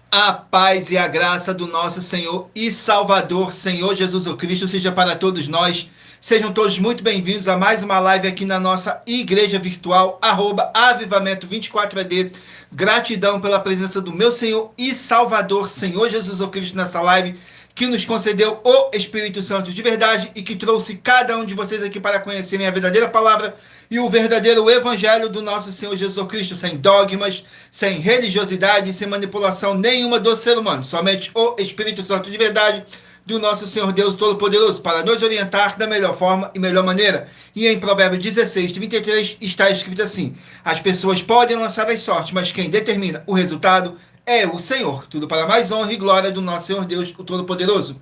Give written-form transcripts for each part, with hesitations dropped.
A paz e a graça do nosso Senhor e Salvador, Senhor Jesus o Cristo, seja para todos nós. Sejam todos muito bem-vindos a mais uma live aqui na nossa igreja virtual, @avivamento24AD. Gratidão pela presença do meu Senhor e Salvador, Senhor Jesus o Cristo, nessa live, que nos concedeu o Espírito Santo de verdade e que trouxe cada um de vocês aqui para conhecerem a verdadeira palavra e o verdadeiro evangelho do nosso Senhor Jesus Cristo, sem dogmas, sem religiosidade, sem manipulação nenhuma do ser humano. Somente o Espírito Santo de verdade do nosso Senhor Deus Todo-Poderoso, para nos orientar da melhor forma e melhor maneira. E em Provérbios 16:33 está escrito assim: as pessoas podem lançar as sortes, mas quem determina o resultado é o Senhor. Tudo para mais honra e glória do nosso Senhor Deus, o Todo-Poderoso.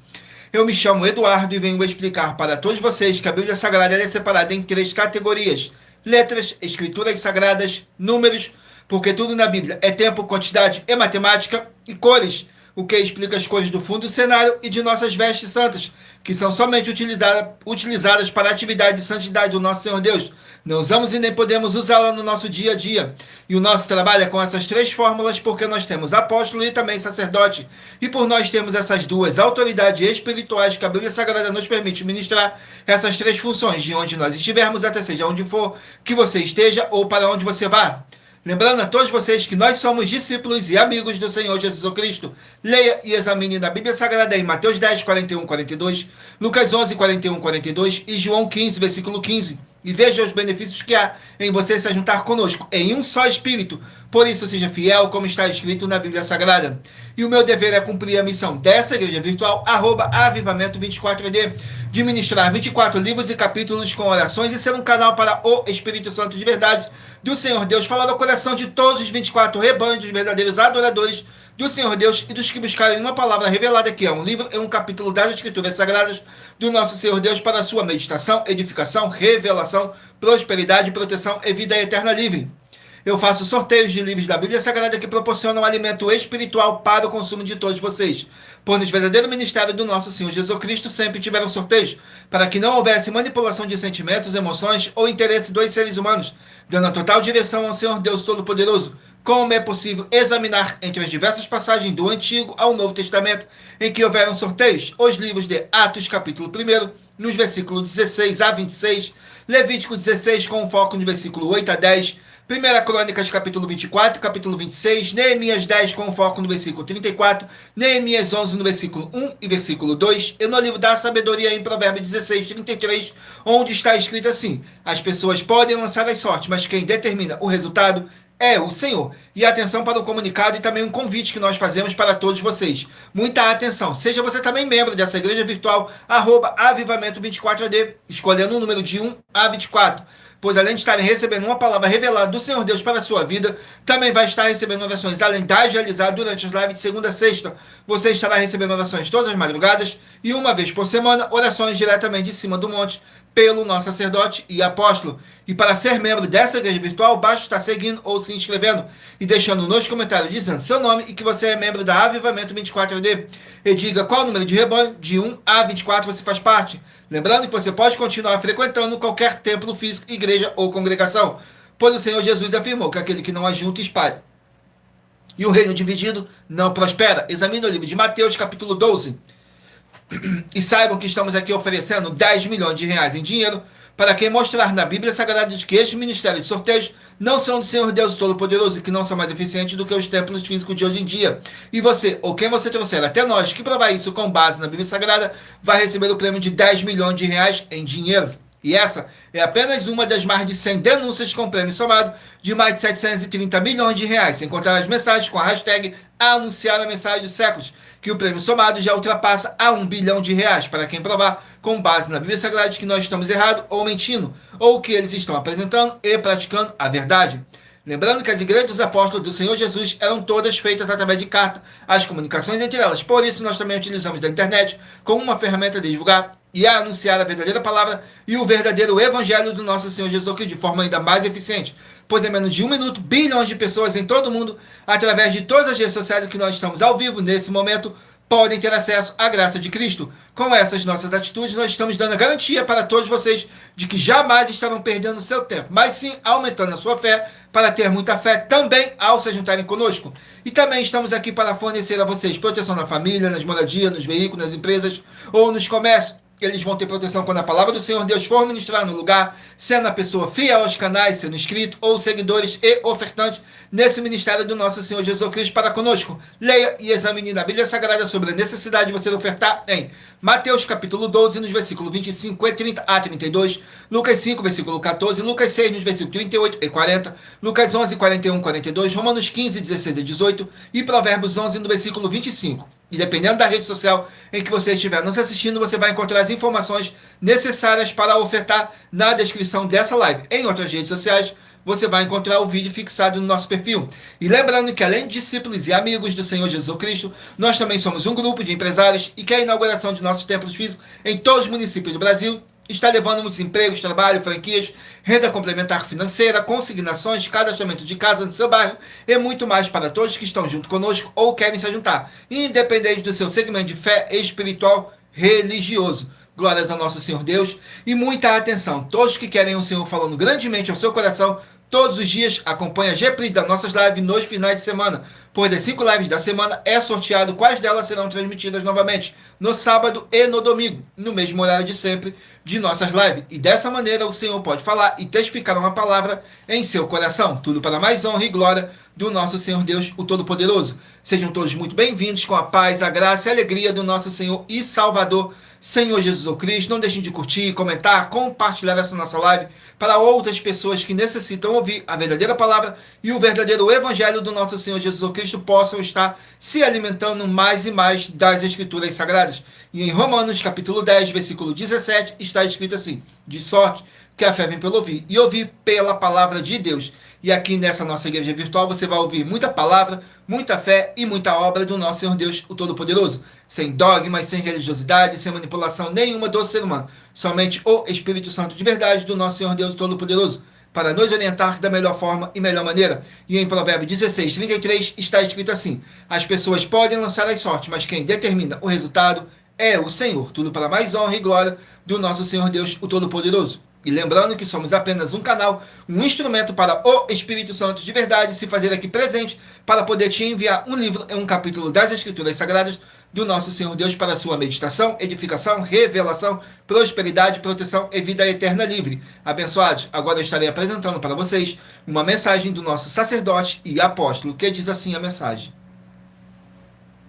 Eu me chamo Eduardo e venho explicar para todos vocês que a Bíblia Sagrada é separada em 3 categorias: letras, escrituras sagradas, números, porque tudo na Bíblia é tempo, quantidade e matemática, e cores, o que explica as cores do fundo do cenário e de nossas vestes santas, que são somente utilizadas para a atividade de santidade do nosso Senhor Deus. Não usamos e nem podemos usá-la no nosso dia a dia. E o nosso trabalho é com essas 3 fórmulas, porque nós temos apóstolo e também sacerdote. E por nós termos essas 2 autoridades espirituais que a Bíblia Sagrada nos permite ministrar essas 3 funções, de onde nós estivermos, até seja onde for que você esteja ou para onde você vá. Lembrando a todos vocês que nós somos discípulos e amigos do Senhor Jesus Cristo. Leia e examine na Bíblia Sagrada em Mateus 10, 41, 42, Lucas 11, 41, 42 e João 15, versículo 15. E veja os benefícios que há em você se juntar conosco em um só Espírito. Por isso, seja fiel, como está escrito na Bíblia Sagrada. E o meu dever é cumprir a missão dessa igreja virtual, @avivamento24AD, de ministrar 24 livros e capítulos com orações e ser um canal para o Espírito Santo de verdade do Senhor Deus, falar ao coração de todos os 24 rebanhos dos verdadeiros adoradores do Senhor Deus e dos que buscarem uma palavra revelada, que é um livro e um capítulo das Escrituras Sagradas do nosso Senhor Deus, para a sua meditação, edificação, revelação, prosperidade, proteção e vida eterna livre. Eu faço sorteios de livros da Bíblia Sagrada que proporcionam alimento espiritual para o consumo de todos vocês. Por no verdadeiro ministério do nosso Senhor Jesus Cristo sempre tiveram sorteios, para que não houvesse manipulação de sentimentos, emoções ou interesses dos seres humanos, dando a total direção ao Senhor Deus Todo-Poderoso. Como é possível examinar entre as diversas passagens do Antigo ao Novo Testamento em que houveram sorteios? Os livros de Atos, capítulo 1, nos versículos 16 a 26, Levítico 16, com foco no versículo 8 a 10, 1 Crônicas, capítulo 24, capítulo 26, Neemias 10, com foco no versículo 34, Neemias 11, no versículo 1 e versículo 2, e no livro da sabedoria, em Provérbios 16, 33, onde está escrito assim: as pessoas podem lançar as sortes, mas quem determina o resultado é o Senhor. E atenção para o comunicado e também um convite que nós fazemos para todos vocês. Muita atenção. Seja você também membro dessa igreja virtual, @avivamento24AD, escolhendo o número de 1 a 24. Pois além de estarem recebendo uma palavra revelada do Senhor Deus para a sua vida, também vai estar recebendo orações além das realizadas durante as lives de segunda a sexta. Você estará recebendo orações todas as madrugadas e uma vez por semana, orações diretamente de cima do monte, pelo nosso sacerdote e apóstolo. E para ser membro dessa igreja virtual, basta estar seguindo ou se inscrevendo e deixando nos comentários dizendo seu nome e que você é membro da Avivamento 24AD. E diga qual o número de rebanho, de 1 a 24 você faz parte. Lembrando que você pode continuar frequentando qualquer templo físico, igreja ou congregação, pois o Senhor Jesus afirmou que aquele que não ajunta espalha. E o reino dividido não prospera. Examine o livro de Mateus, capítulo 12. E saibam que estamos aqui oferecendo 10 milhões de reais em dinheiro para quem mostrar na Bíblia Sagrada de que este ministério de sorteios não são do Senhor Deus Todo-Poderoso e que não são mais eficientes do que os templos físicos de hoje em dia. E você, ou quem você trouxer até nós, que provar isso com base na Bíblia Sagrada, vai receber o prêmio de 10 milhões de reais em dinheiro. E essa é apenas uma das mais de 100 denúncias com prêmio somado de mais de 730 milhões de reais, sem contar as mensagens com a hashtag anunciar a mensagem dos séculos, que o prêmio somado já ultrapassa a 1 bilhão de reais, para quem provar com base na Bíblia Sagrada de que nós estamos errados ou mentindo, ou que eles estão apresentando e praticando a verdade. Lembrando que as igrejas dos apóstolos do Senhor Jesus eram todas feitas através de carta, as comunicações entre elas. Por isso, nós também utilizamos da internet como uma ferramenta de divulgar e a anunciar a verdadeira palavra e o verdadeiro evangelho do nosso Senhor Jesus Cristo de forma ainda mais eficiente. Pois em menos de 1 minuto, bilhões de pessoas em todo o mundo, através de todas as redes sociais que nós estamos ao vivo nesse momento, podem ter acesso à graça de Cristo. Com essas nossas atitudes, nós estamos dando a garantia para todos vocês de que jamais estarão perdendo seu tempo, mas sim aumentando a sua fé para ter muita fé também ao se juntarem conosco. E também estamos aqui para fornecer a vocês proteção na família, nas moradias, nos veículos, nas empresas ou nos comércios. Eles vão ter proteção quando a palavra do Senhor Deus for ministrar no lugar, sendo a pessoa fiel aos canais, sendo inscrito ou seguidores e ofertantes nesse ministério do nosso Senhor Jesus Cristo para conosco. Leia e examine na Bíblia Sagrada sobre a necessidade de você ofertar em Mateus capítulo 12, nos versículos 25 e 30 a 32, Lucas 5, versículo 14, Lucas 6, nos versículos 38 e 40, Lucas 11, 41 e 42, Romanos 15, 16 e 18 e Provérbios 11, no versículo 25. E dependendo da rede social em que você estiver nos assistindo, você vai encontrar as informações necessárias para ofertar na descrição dessa live. Em outras redes sociais, você vai encontrar o vídeo fixado no nosso perfil. E lembrando que além de discípulos e amigos do Senhor Jesus Cristo, nós também somos um grupo de empresários e que a inauguração de nossos templos físicos em todos os municípios do Brasil está levando muitos empregos, trabalho, franquias, renda complementar financeira, consignações, cadastramento de casa no seu bairro e muito mais para todos que estão junto conosco ou querem se juntar, independente do seu segmento de fé espiritual religioso. Glórias ao nosso Senhor Deus e muita atenção. Todos que querem o Senhor falando grandemente ao seu coração, todos os dias, acompanhe a reprise das nossas lives nos finais de semana. Pois das 5 lives da semana é sorteado quais delas serão transmitidas novamente no sábado e no domingo, no mesmo horário de sempre de nossas lives. E dessa maneira o Senhor pode falar e testificar uma palavra em seu coração. Tudo para mais honra e glória do nosso Senhor Deus, o Todo-Poderoso. Sejam todos muito bem-vindos com a paz, a graça e a alegria do nosso Senhor e Salvador, Senhor Jesus Cristo. Não deixem de curtir, comentar, compartilhar essa nossa live para outras pessoas que necessitam ouvir a verdadeira palavra e o verdadeiro evangelho do nosso Senhor Jesus Cristo possam estar se alimentando mais e mais das Escrituras Sagradas. E em Romanos capítulo 10, versículo 17, está escrito assim: de sorte que a fé vem pelo ouvir, e ouvir pela palavra de Deus. E aqui nessa nossa igreja virtual você vai ouvir muita palavra, muita fé e muita obra do nosso Senhor Deus, o Todo-Poderoso. Sem dogmas, sem religiosidade, sem manipulação nenhuma do ser humano. Somente o Espírito Santo de verdade do nosso Senhor Deus, o Todo-Poderoso, para nos orientar da melhor forma e melhor maneira. E em Provérbios 16, 33 está escrito assim: as pessoas podem lançar as sortes, mas quem determina o resultado é o Senhor. Tudo para mais honra e glória do nosso Senhor Deus, o Todo-Poderoso. E lembrando que somos apenas um canal, um instrumento para o Espírito Santo de verdade se fazer aqui presente para poder te enviar um livro e um capítulo das Escrituras Sagradas do nosso Senhor Deus para sua meditação, edificação, revelação, prosperidade, proteção e vida eterna livre. Abençoados, agora eu estarei apresentando para vocês uma mensagem do nosso sacerdote e apóstolo, que diz assim a mensagem.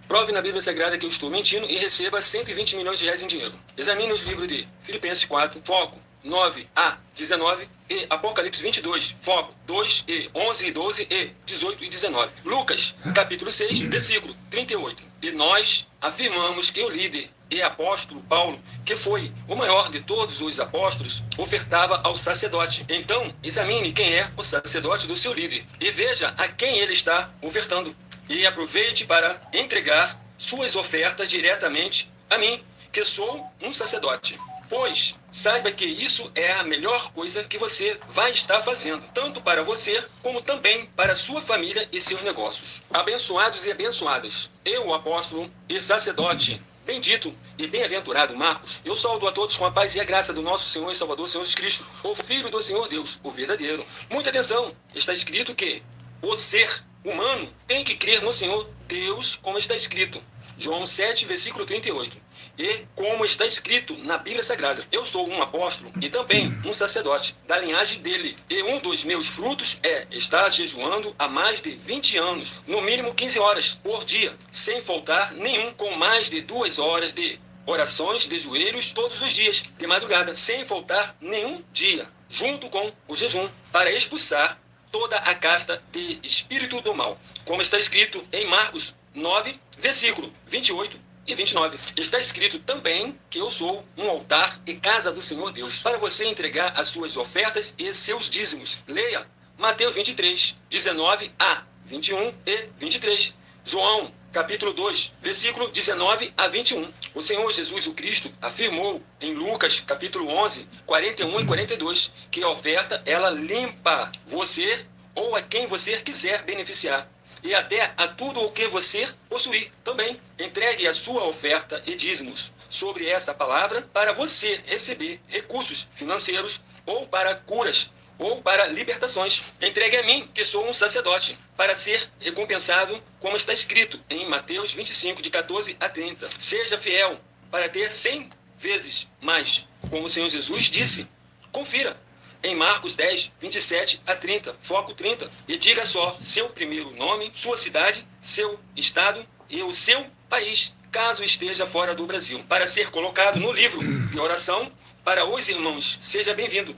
Prove na Bíblia Sagrada que eu estou mentindo e receba 120 milhões de reais em dinheiro. Examine os livros de Filipenses 4, foco 9 a 19 e Apocalipse 22, foco 2 e 11 e 12 e 18 e 19. Lucas, capítulo 6, versículo 38. E nós afirmamos que o líder e apóstolo Paulo, que foi o maior de todos os apóstolos, ofertava ao sacerdote. Então, examine quem é o sacerdote do seu líder e veja a quem ele está ofertando. E aproveite para entregar suas ofertas diretamente a mim, que sou um sacerdote. Pois saiba que isso é a melhor coisa que você vai estar fazendo, tanto para você, como também para sua família e seus negócios. Abençoados e abençoadas, eu, o apóstolo e sacerdote, bendito e bem-aventurado Marcos, eu saúdo a todos com a paz e a graça do nosso Senhor e Salvador, Senhor Jesus Cristo, o Filho do Senhor Deus, o verdadeiro. Muita atenção, está escrito que o ser humano tem que crer no Senhor Deus, como está escrito. João 7, versículo 38. E como está escrito na Bíblia Sagrada, eu sou um apóstolo e também um sacerdote da linhagem dele. E um dos meus frutos é estar jejuando há mais de 20 anos, no mínimo 15 horas por dia, sem faltar nenhum, com mais de 2 horas de orações de joelhos todos os dias, de madrugada, sem faltar nenhum dia, junto com o jejum, para expulsar toda a casta de espírito do mal. Como está escrito em Marcos 9, versículo 28 e 29. Está escrito também que eu sou um altar e casa do Senhor Deus, para você entregar as suas ofertas e seus dízimos. Leia Mateus 23, 19 a 21 e 23. João, capítulo 2, versículo 19 a 21. O Senhor Jesus o Cristo afirmou em Lucas, capítulo 11, 41 e 42, que a oferta, ela limpa você ou a quem você quiser beneficiar. e até a tudo o que você possuir. Também entregue a sua oferta e dízimos sobre essa palavra para você receber recursos financeiros ou para curas ou para libertações. Entregue a mim, que sou um sacerdote, para ser recompensado, como está escrito em Mateus 25, de 14 a 30. Seja fiel para ter 100 vezes mais, como o Senhor Jesus disse. Confira em Marcos 10, 27 a 30, foco 30, e diga só seu primeiro nome, sua cidade, seu estado e o seu país, caso esteja fora do Brasil, para ser colocado no livro de oração para os irmãos. Seja bem-vindo.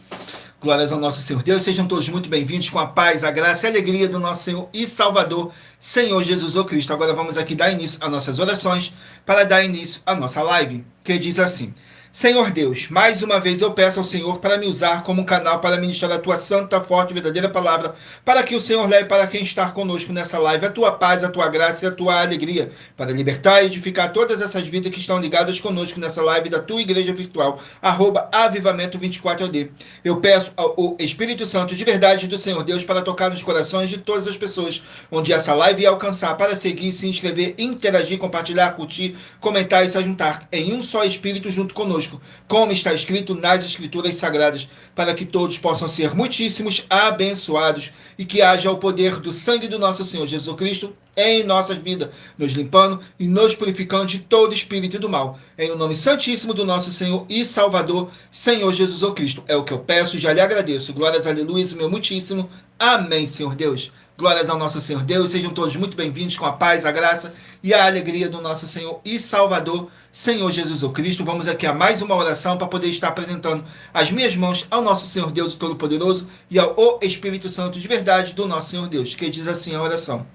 Glórias ao nosso Senhor Deus, sejam todos muito bem-vindos com a paz, a graça e a alegria do nosso Senhor e Salvador, Senhor Jesus o Cristo. Agora vamos aqui dar início às nossas orações, para dar início à nossa live, que diz assim: Senhor Deus, mais uma vez eu peço ao Senhor para me usar como um canal para ministrar a tua santa, forte e verdadeira palavra, para que o Senhor leve para quem está conosco nessa live a tua paz, a tua graça e a tua alegria, para libertar e edificar todas essas vidas que estão ligadas conosco nessa live da tua igreja virtual, @avivamento24AD. Eu peço ao Espírito Santo de verdade do Senhor Deus para tocar nos corações de todas as pessoas onde essa live ia alcançar, para seguir, se inscrever, interagir, compartilhar, curtir, comentar e se juntar em um só Espírito junto conosco, como está escrito nas Escrituras Sagradas, para que todos possam ser muitíssimos abençoados e que haja o poder do sangue do nosso Senhor Jesus Cristo em nossas vidas, nos limpando e nos purificando de todo espírito do mal. Em o nome santíssimo do nosso Senhor e Salvador, Senhor Jesus Cristo. É o que eu peço e já lhe agradeço. Glórias, aleluia, meu muitíssimo. Amém, Senhor Deus. Glórias ao nosso Senhor Deus. Sejam todos muito bem-vindos com a paz, a graça e a alegria do nosso Senhor e Salvador, Senhor Jesus Cristo. Vamos aqui a mais uma oração para poder estar apresentando as minhas mãos ao nosso Senhor Deus Todo-Poderoso e ao Espírito Santo de verdade do nosso Senhor Deus, que diz assim a oração: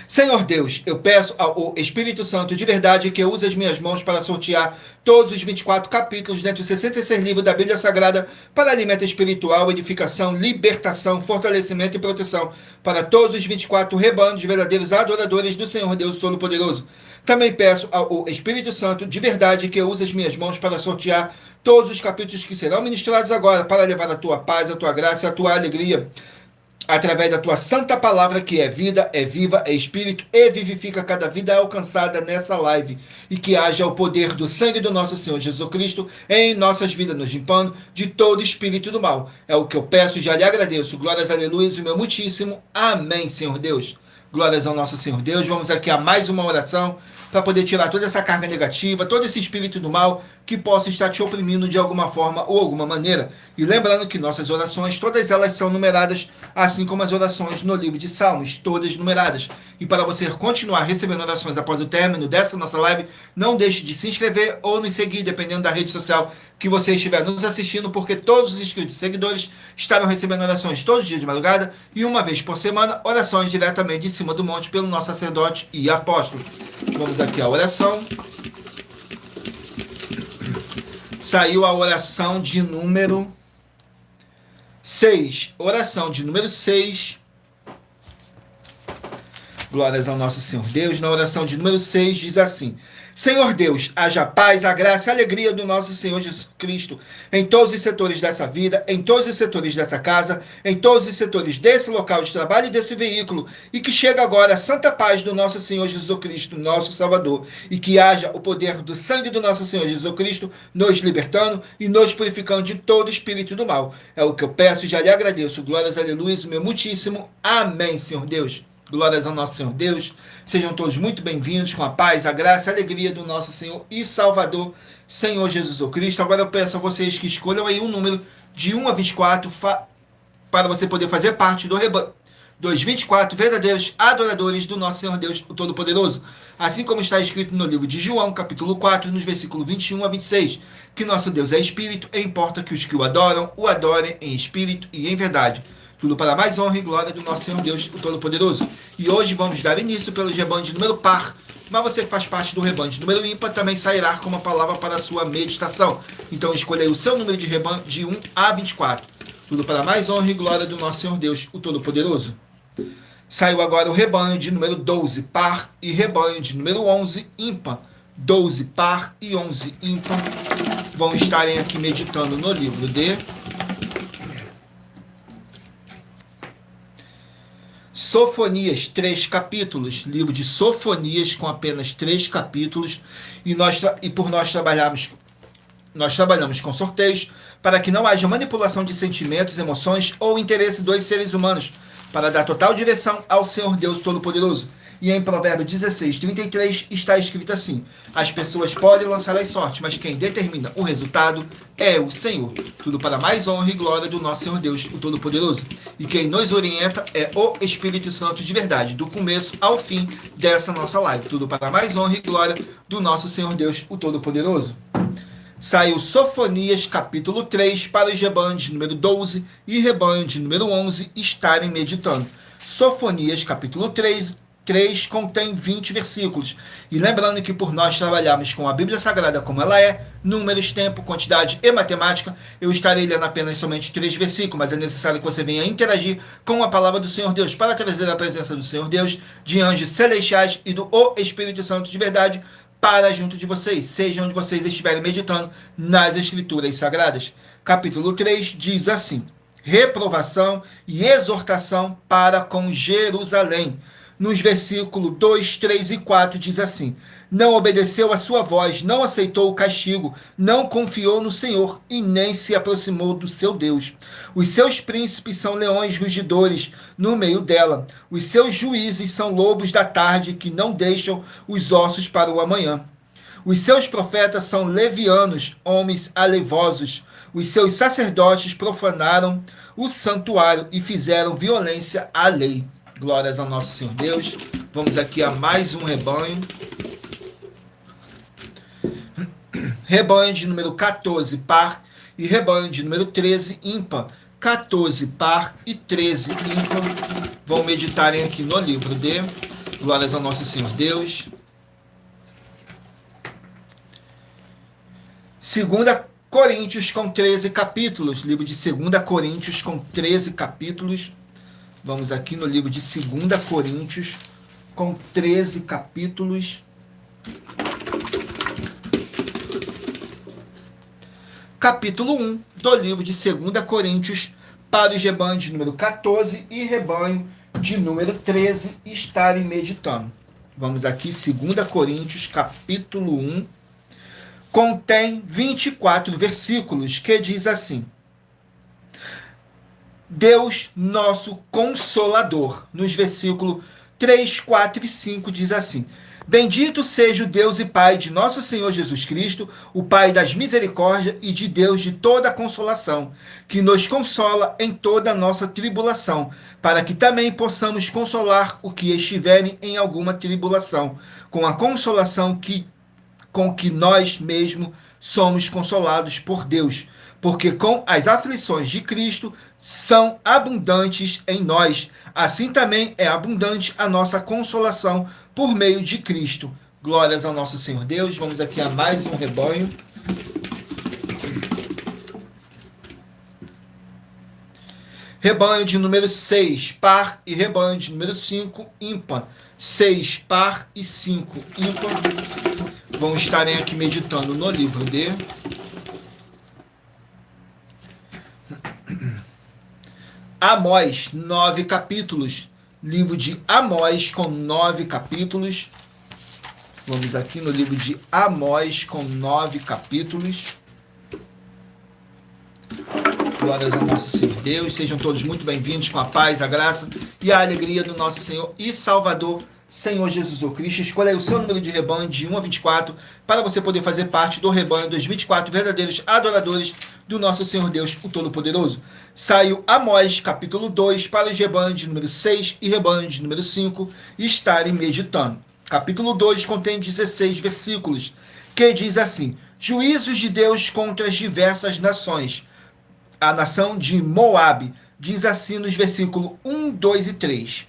Senhor Deus, eu peço ao Espírito Santo de verdade que use as minhas mãos para sortear todos os 24 capítulos dentre os 66 livros da Bíblia Sagrada para alimento espiritual, edificação, libertação, fortalecimento e proteção para todos os 24 rebanhos de verdadeiros adoradores do Senhor Deus Todo-Poderoso. Também peço ao Espírito Santo de verdade que use as minhas mãos para sortear todos os capítulos que serão ministrados agora para levar a tua paz, a tua graça e a tua alegria, através da tua santa palavra, que é vida, é viva, é espírito e vivifica cada vida alcançada nessa live, e que haja o poder do sangue do nosso Senhor Jesus Cristo em nossas vidas, nos limpando de todo espírito do mal. É o que eu peço e já lhe agradeço. Glórias, aleluia, e meu muitíssimo. Amém, Senhor Deus. Glórias ao nosso Senhor Deus. Vamos aqui a mais uma oração para poder tirar toda essa carga negativa, todo esse espírito do mal que possa estar te oprimindo de alguma forma ou alguma maneira. E lembrando que nossas orações, todas elas são numeradas, assim como as orações no livro de Salmos, todas numeradas. E para você continuar recebendo orações após o término dessa nossa live, não deixe de se inscrever ou nos seguir, dependendo da rede social que você estiver nos assistindo, porque todos os inscritos e seguidores estarão recebendo orações todos os dias de madrugada e uma vez por semana, orações diretamente de cima do monte pelo nosso sacerdote e apóstolo. Vamos aqui à oração. Saiu a oração de número 6. Oração de número 6. Glórias ao nosso Senhor Deus. Na oração de número 6 diz assim: Senhor Deus, haja paz, a graça e a alegria do nosso Senhor Jesus Cristo em todos os setores dessa vida, em todos os setores dessa casa, em todos os setores desse local de trabalho e desse veículo, e que chegue agora a santa paz do nosso Senhor Jesus Cristo, nosso Salvador, e que haja o poder do sangue do nosso Senhor Jesus Cristo nos libertando e nos purificando de todo espírito do mal. É o que eu peço e já lhe agradeço. Glórias, aleluia, meu muitíssimo. Amém, Senhor Deus. Glórias ao nosso Senhor Deus. Sejam todos muito bem-vindos com a paz, a graça e a alegria do nosso Senhor e Salvador, Senhor Jesus Cristo. Agora eu peço a vocês que escolham aí um número de 1 a 24 para você poder fazer parte do rebanho dos 24 verdadeiros adoradores do nosso Senhor Deus Todo-Poderoso. Assim como está escrito no livro de João, capítulo 4, nos versículos 21 a 26, que nosso Deus é espírito e importa que os que o adoram, o adorem em espírito e em verdade. Tudo para mais honra e glória do nosso Senhor Deus, o Todo-Poderoso. E hoje vamos dar início pelo rebanho de número par, mas você que faz parte do rebanho de número ímpar também sairá com uma palavra para a sua meditação. Então escolha aí o seu número de rebanho de 1 a 24. Tudo para mais honra e glória do nosso Senhor Deus, o Todo-Poderoso. Saiu agora o rebanho de número 12 par e rebanho de número 11 ímpar. 12 par e 11 ímpar vão estarem aqui meditando no livro de Sofonias, 3 capítulos, livro de Sofonias com apenas 3 capítulos, e por nós trabalhamos com sorteios para que não haja manipulação de sentimentos, emoções ou interesse dos seres humanos, para dar total direção ao Senhor Deus Todo-Poderoso. E em Provérbios 16, 33 está escrito assim: as pessoas podem lançar as sortes, mas quem determina o resultado é o Senhor. Tudo para mais honra e glória do nosso Senhor Deus, o Todo-Poderoso. E quem nos orienta é o Espírito Santo de verdade, do começo ao fim dessa nossa live. Tudo para mais honra e glória do nosso Senhor Deus, o Todo-Poderoso. Saiu Sofonias, capítulo 3, para os rebanhos de número 12 e rebanho de número 11 estarem meditando. Sofonias, capítulo 3 contém 20 versículos. E lembrando que por nós trabalharmos com a Bíblia Sagrada como ela é, números, tempo, quantidade e matemática, eu estarei lendo apenas somente 3 versículos, mas é necessário que você venha interagir com a palavra do Senhor Deus, para trazer a presença do Senhor Deus, de anjos celestiais e do Espírito Santo de verdade, para junto de vocês, seja onde vocês estiverem meditando nas Escrituras Sagradas. Capítulo 3 diz assim: reprovação e exortação para com Jerusalém. Nos versículos 2, 3 e 4 diz assim: não obedeceu a sua voz, não aceitou o castigo, não confiou no Senhor e nem se aproximou do seu Deus. Os seus príncipes são leões rugidores no meio dela. Os seus juízes são lobos da tarde que não deixam os ossos para o amanhã. Os seus profetas são levianos, homens aleivosos. Os seus sacerdotes profanaram o santuário e fizeram violência à lei. Glórias ao nosso Senhor Deus. Vamos aqui a mais um rebanho. Rebanho de número 14, par, e rebanho de número 13, ímpar. 14, par, e 13, ímpar. Vão meditarem aqui no livro de Glórias ao nosso Senhor Deus. 2 Coríntios com 13 capítulos. Livro de 2 Coríntios com 13 capítulos. Vamos aqui no livro de 2 Coríntios, com 13 capítulos. Capítulo 1 do livro de 2 Coríntios, para os rebanhos de número 14 e rebanho de número 13 estarem meditando. Vamos aqui, 2 Coríntios, capítulo 1, contém 24 versículos, que diz assim: Deus nosso Consolador. Nos versículos 3, 4 e 5 diz assim: bendito seja o Deus e Pai de nosso Senhor Jesus Cristo, o Pai das misericórdias e de Deus de toda a consolação, que nos consola em toda a nossa tribulação, para que também possamos consolar o que estiverem em alguma tribulação, com a consolação com que nós mesmos somos consolados por Deus. Porque com as aflições de Cristo são abundantes em nós, assim também é abundante a nossa consolação por meio de Cristo. Glórias ao nosso Senhor Deus. Vamos aqui a mais um rebanho. Rebanho de número 6, par, e rebanho de número 5, ímpar. 6, par, e 5, ímpar. Vão estarem aqui meditando no livro de Amós, 9 capítulos. Livro de Amós com 9 capítulos. Vamos aqui no livro de Amós com 9 capítulos. Glórias ao nosso Senhor Deus. Sejam todos muito bem-vindos com a paz, a graça e a alegria do nosso Senhor e Salvador, Senhor Jesus Cristo. Escolha aí o seu número de rebanho de 1 a 24 para você poder fazer parte do rebanho dos 24 verdadeiros adoradores do nosso Senhor Deus, o Todo-Poderoso. Saiu Amós, capítulo 2, para os rebanhos de número 6 e rebanho de número 5 estarem meditando. Capítulo 2 contém 16 versículos, que diz assim: juízos de Deus contra as diversas nações. A nação de Moabe diz assim nos versículos 1, 2 e 3.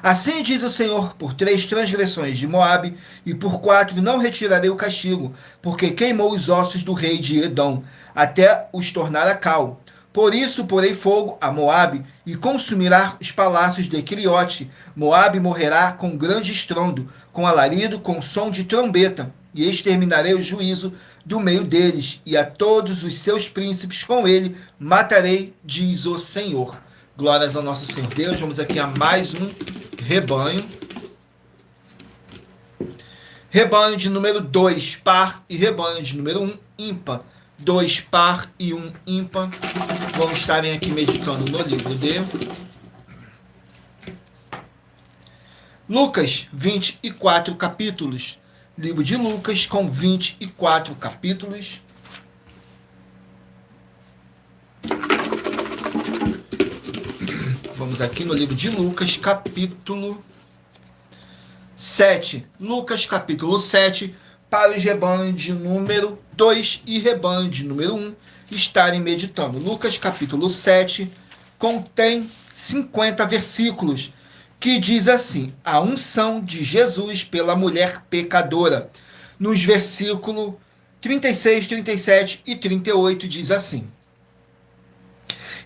Assim diz o Senhor: por 3 transgressões de Moabe e por 4 não retirarei o castigo, porque queimou os ossos do rei de Edom, até os tornar a cal. Por isso porei fogo a Moabe e consumirá os palácios de Queriote. Moabe morrerá com grande estrondo, com alarido, com som de trombeta, e exterminarei o juízo do meio deles, e a todos os seus príncipes com ele matarei, diz o Senhor. Glórias ao nosso Senhor Deus. Vamos aqui a mais um rebanho. Rebanho de número 2, par, e rebanho de número 1, ímpar. 2 par e 1 ímpar. Vamos estarem aqui meditando no livro de Lucas, 24 capítulos. Livro de Lucas com 24 capítulos. Vamos aqui no livro de Lucas, capítulo 7. Lucas, capítulo 7, para os rebanhos de número 2 e rebanho de número 1 estarem meditando. Lucas, capítulo 7, contém 50 versículos, que diz assim: a unção de Jesus pela mulher pecadora. Nos versículos 36, 37 e 38 diz assim: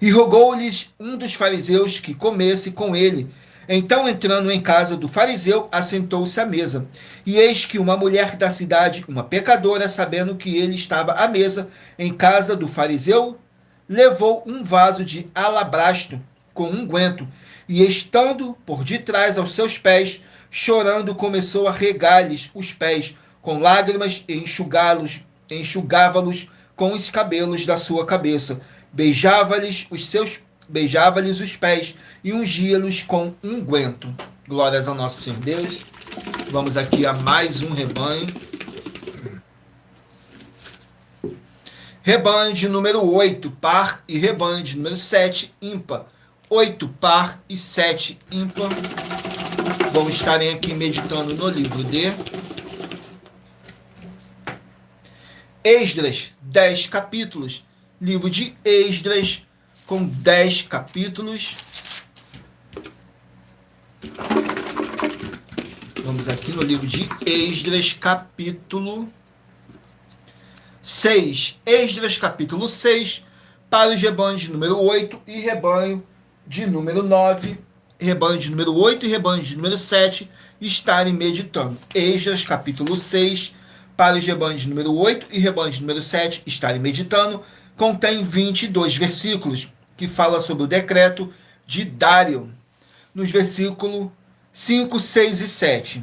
e rogou-lhes um dos fariseus que comesse com ele. Então, entrando em casa do fariseu, assentou-se à mesa. E eis que uma mulher da cidade, uma pecadora, sabendo que ele estava à mesa em casa do fariseu, levou um vaso de alabastro com unguento, e estando por detrás aos seus pés, chorando, começou a regar-lhes os pés com lágrimas e enxugava-los com os cabelos da sua cabeça. Beijava-lhes os pés e ungia-los com unguento. Glórias ao nosso Senhor Deus. Vamos aqui a mais um rebanho. Rebanho de número 8, par, e rebanho de número 7, ímpar. 8 par e 7 ímpar. Vamos estarem aqui meditando no livro de Esdras, 10 capítulos. Livro de Esdras, com 10 capítulos. Vamos aqui no livro de Esdras, capítulo 6. Esdras, capítulo 6, para os rebanhos de número 8 e rebanho de número 9, rebanho de número 8 e rebanho de número 7, estarem meditando. Esdras, capítulo 6, para os rebanhos de número 8 e rebanho de número 7, estarem meditando. Contém 22 versículos, que fala sobre o decreto de Dário, nos versículos 5, 6 e 7.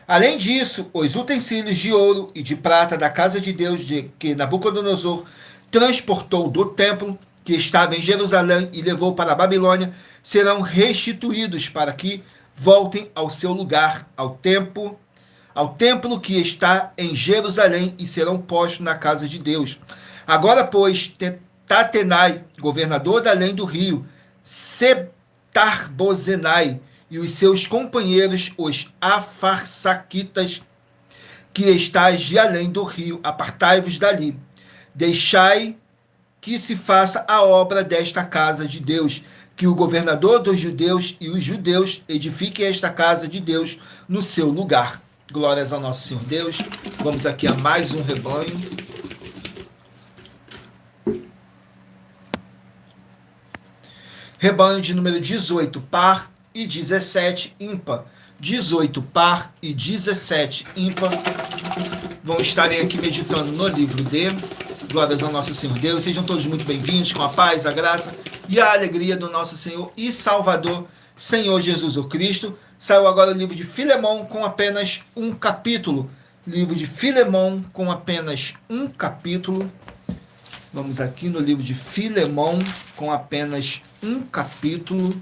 Além disso, os utensílios de ouro e de prata da casa de Deus que Nabucodonosor transportou do templo que estava em Jerusalém e levou para a Babilônia, serão restituídos para que voltem ao seu lugar, ao templo que está em Jerusalém, e serão postos na casa de Deus. Agora, pois, Tatenai, governador da além do rio, Setar-Bozenai e os seus companheiros, os afarsaquitas, que estáis de além do rio, apartai-vos dali. Deixai que se faça a obra desta casa de Deus, que o governador dos judeus e os judeus edifiquem esta casa de Deus no seu lugar. Glórias ao nosso Senhor Deus. Vamos aqui a mais um rebanho. Rebanho de número 18, par, e 17, ímpar. 18, par, e 17, ímpar. Vão estarem aqui meditando no livro de Glórias ao nosso Senhor Deus. Sejam todos muito bem-vindos, com a paz, a graça e a alegria do nosso Senhor e Salvador, Senhor Jesus o Cristo. Saiu agora o livro de Filemão com apenas um capítulo. Livro de Filemão com apenas um capítulo. Vamos aqui no livro de Filemão com apenas um capítulo,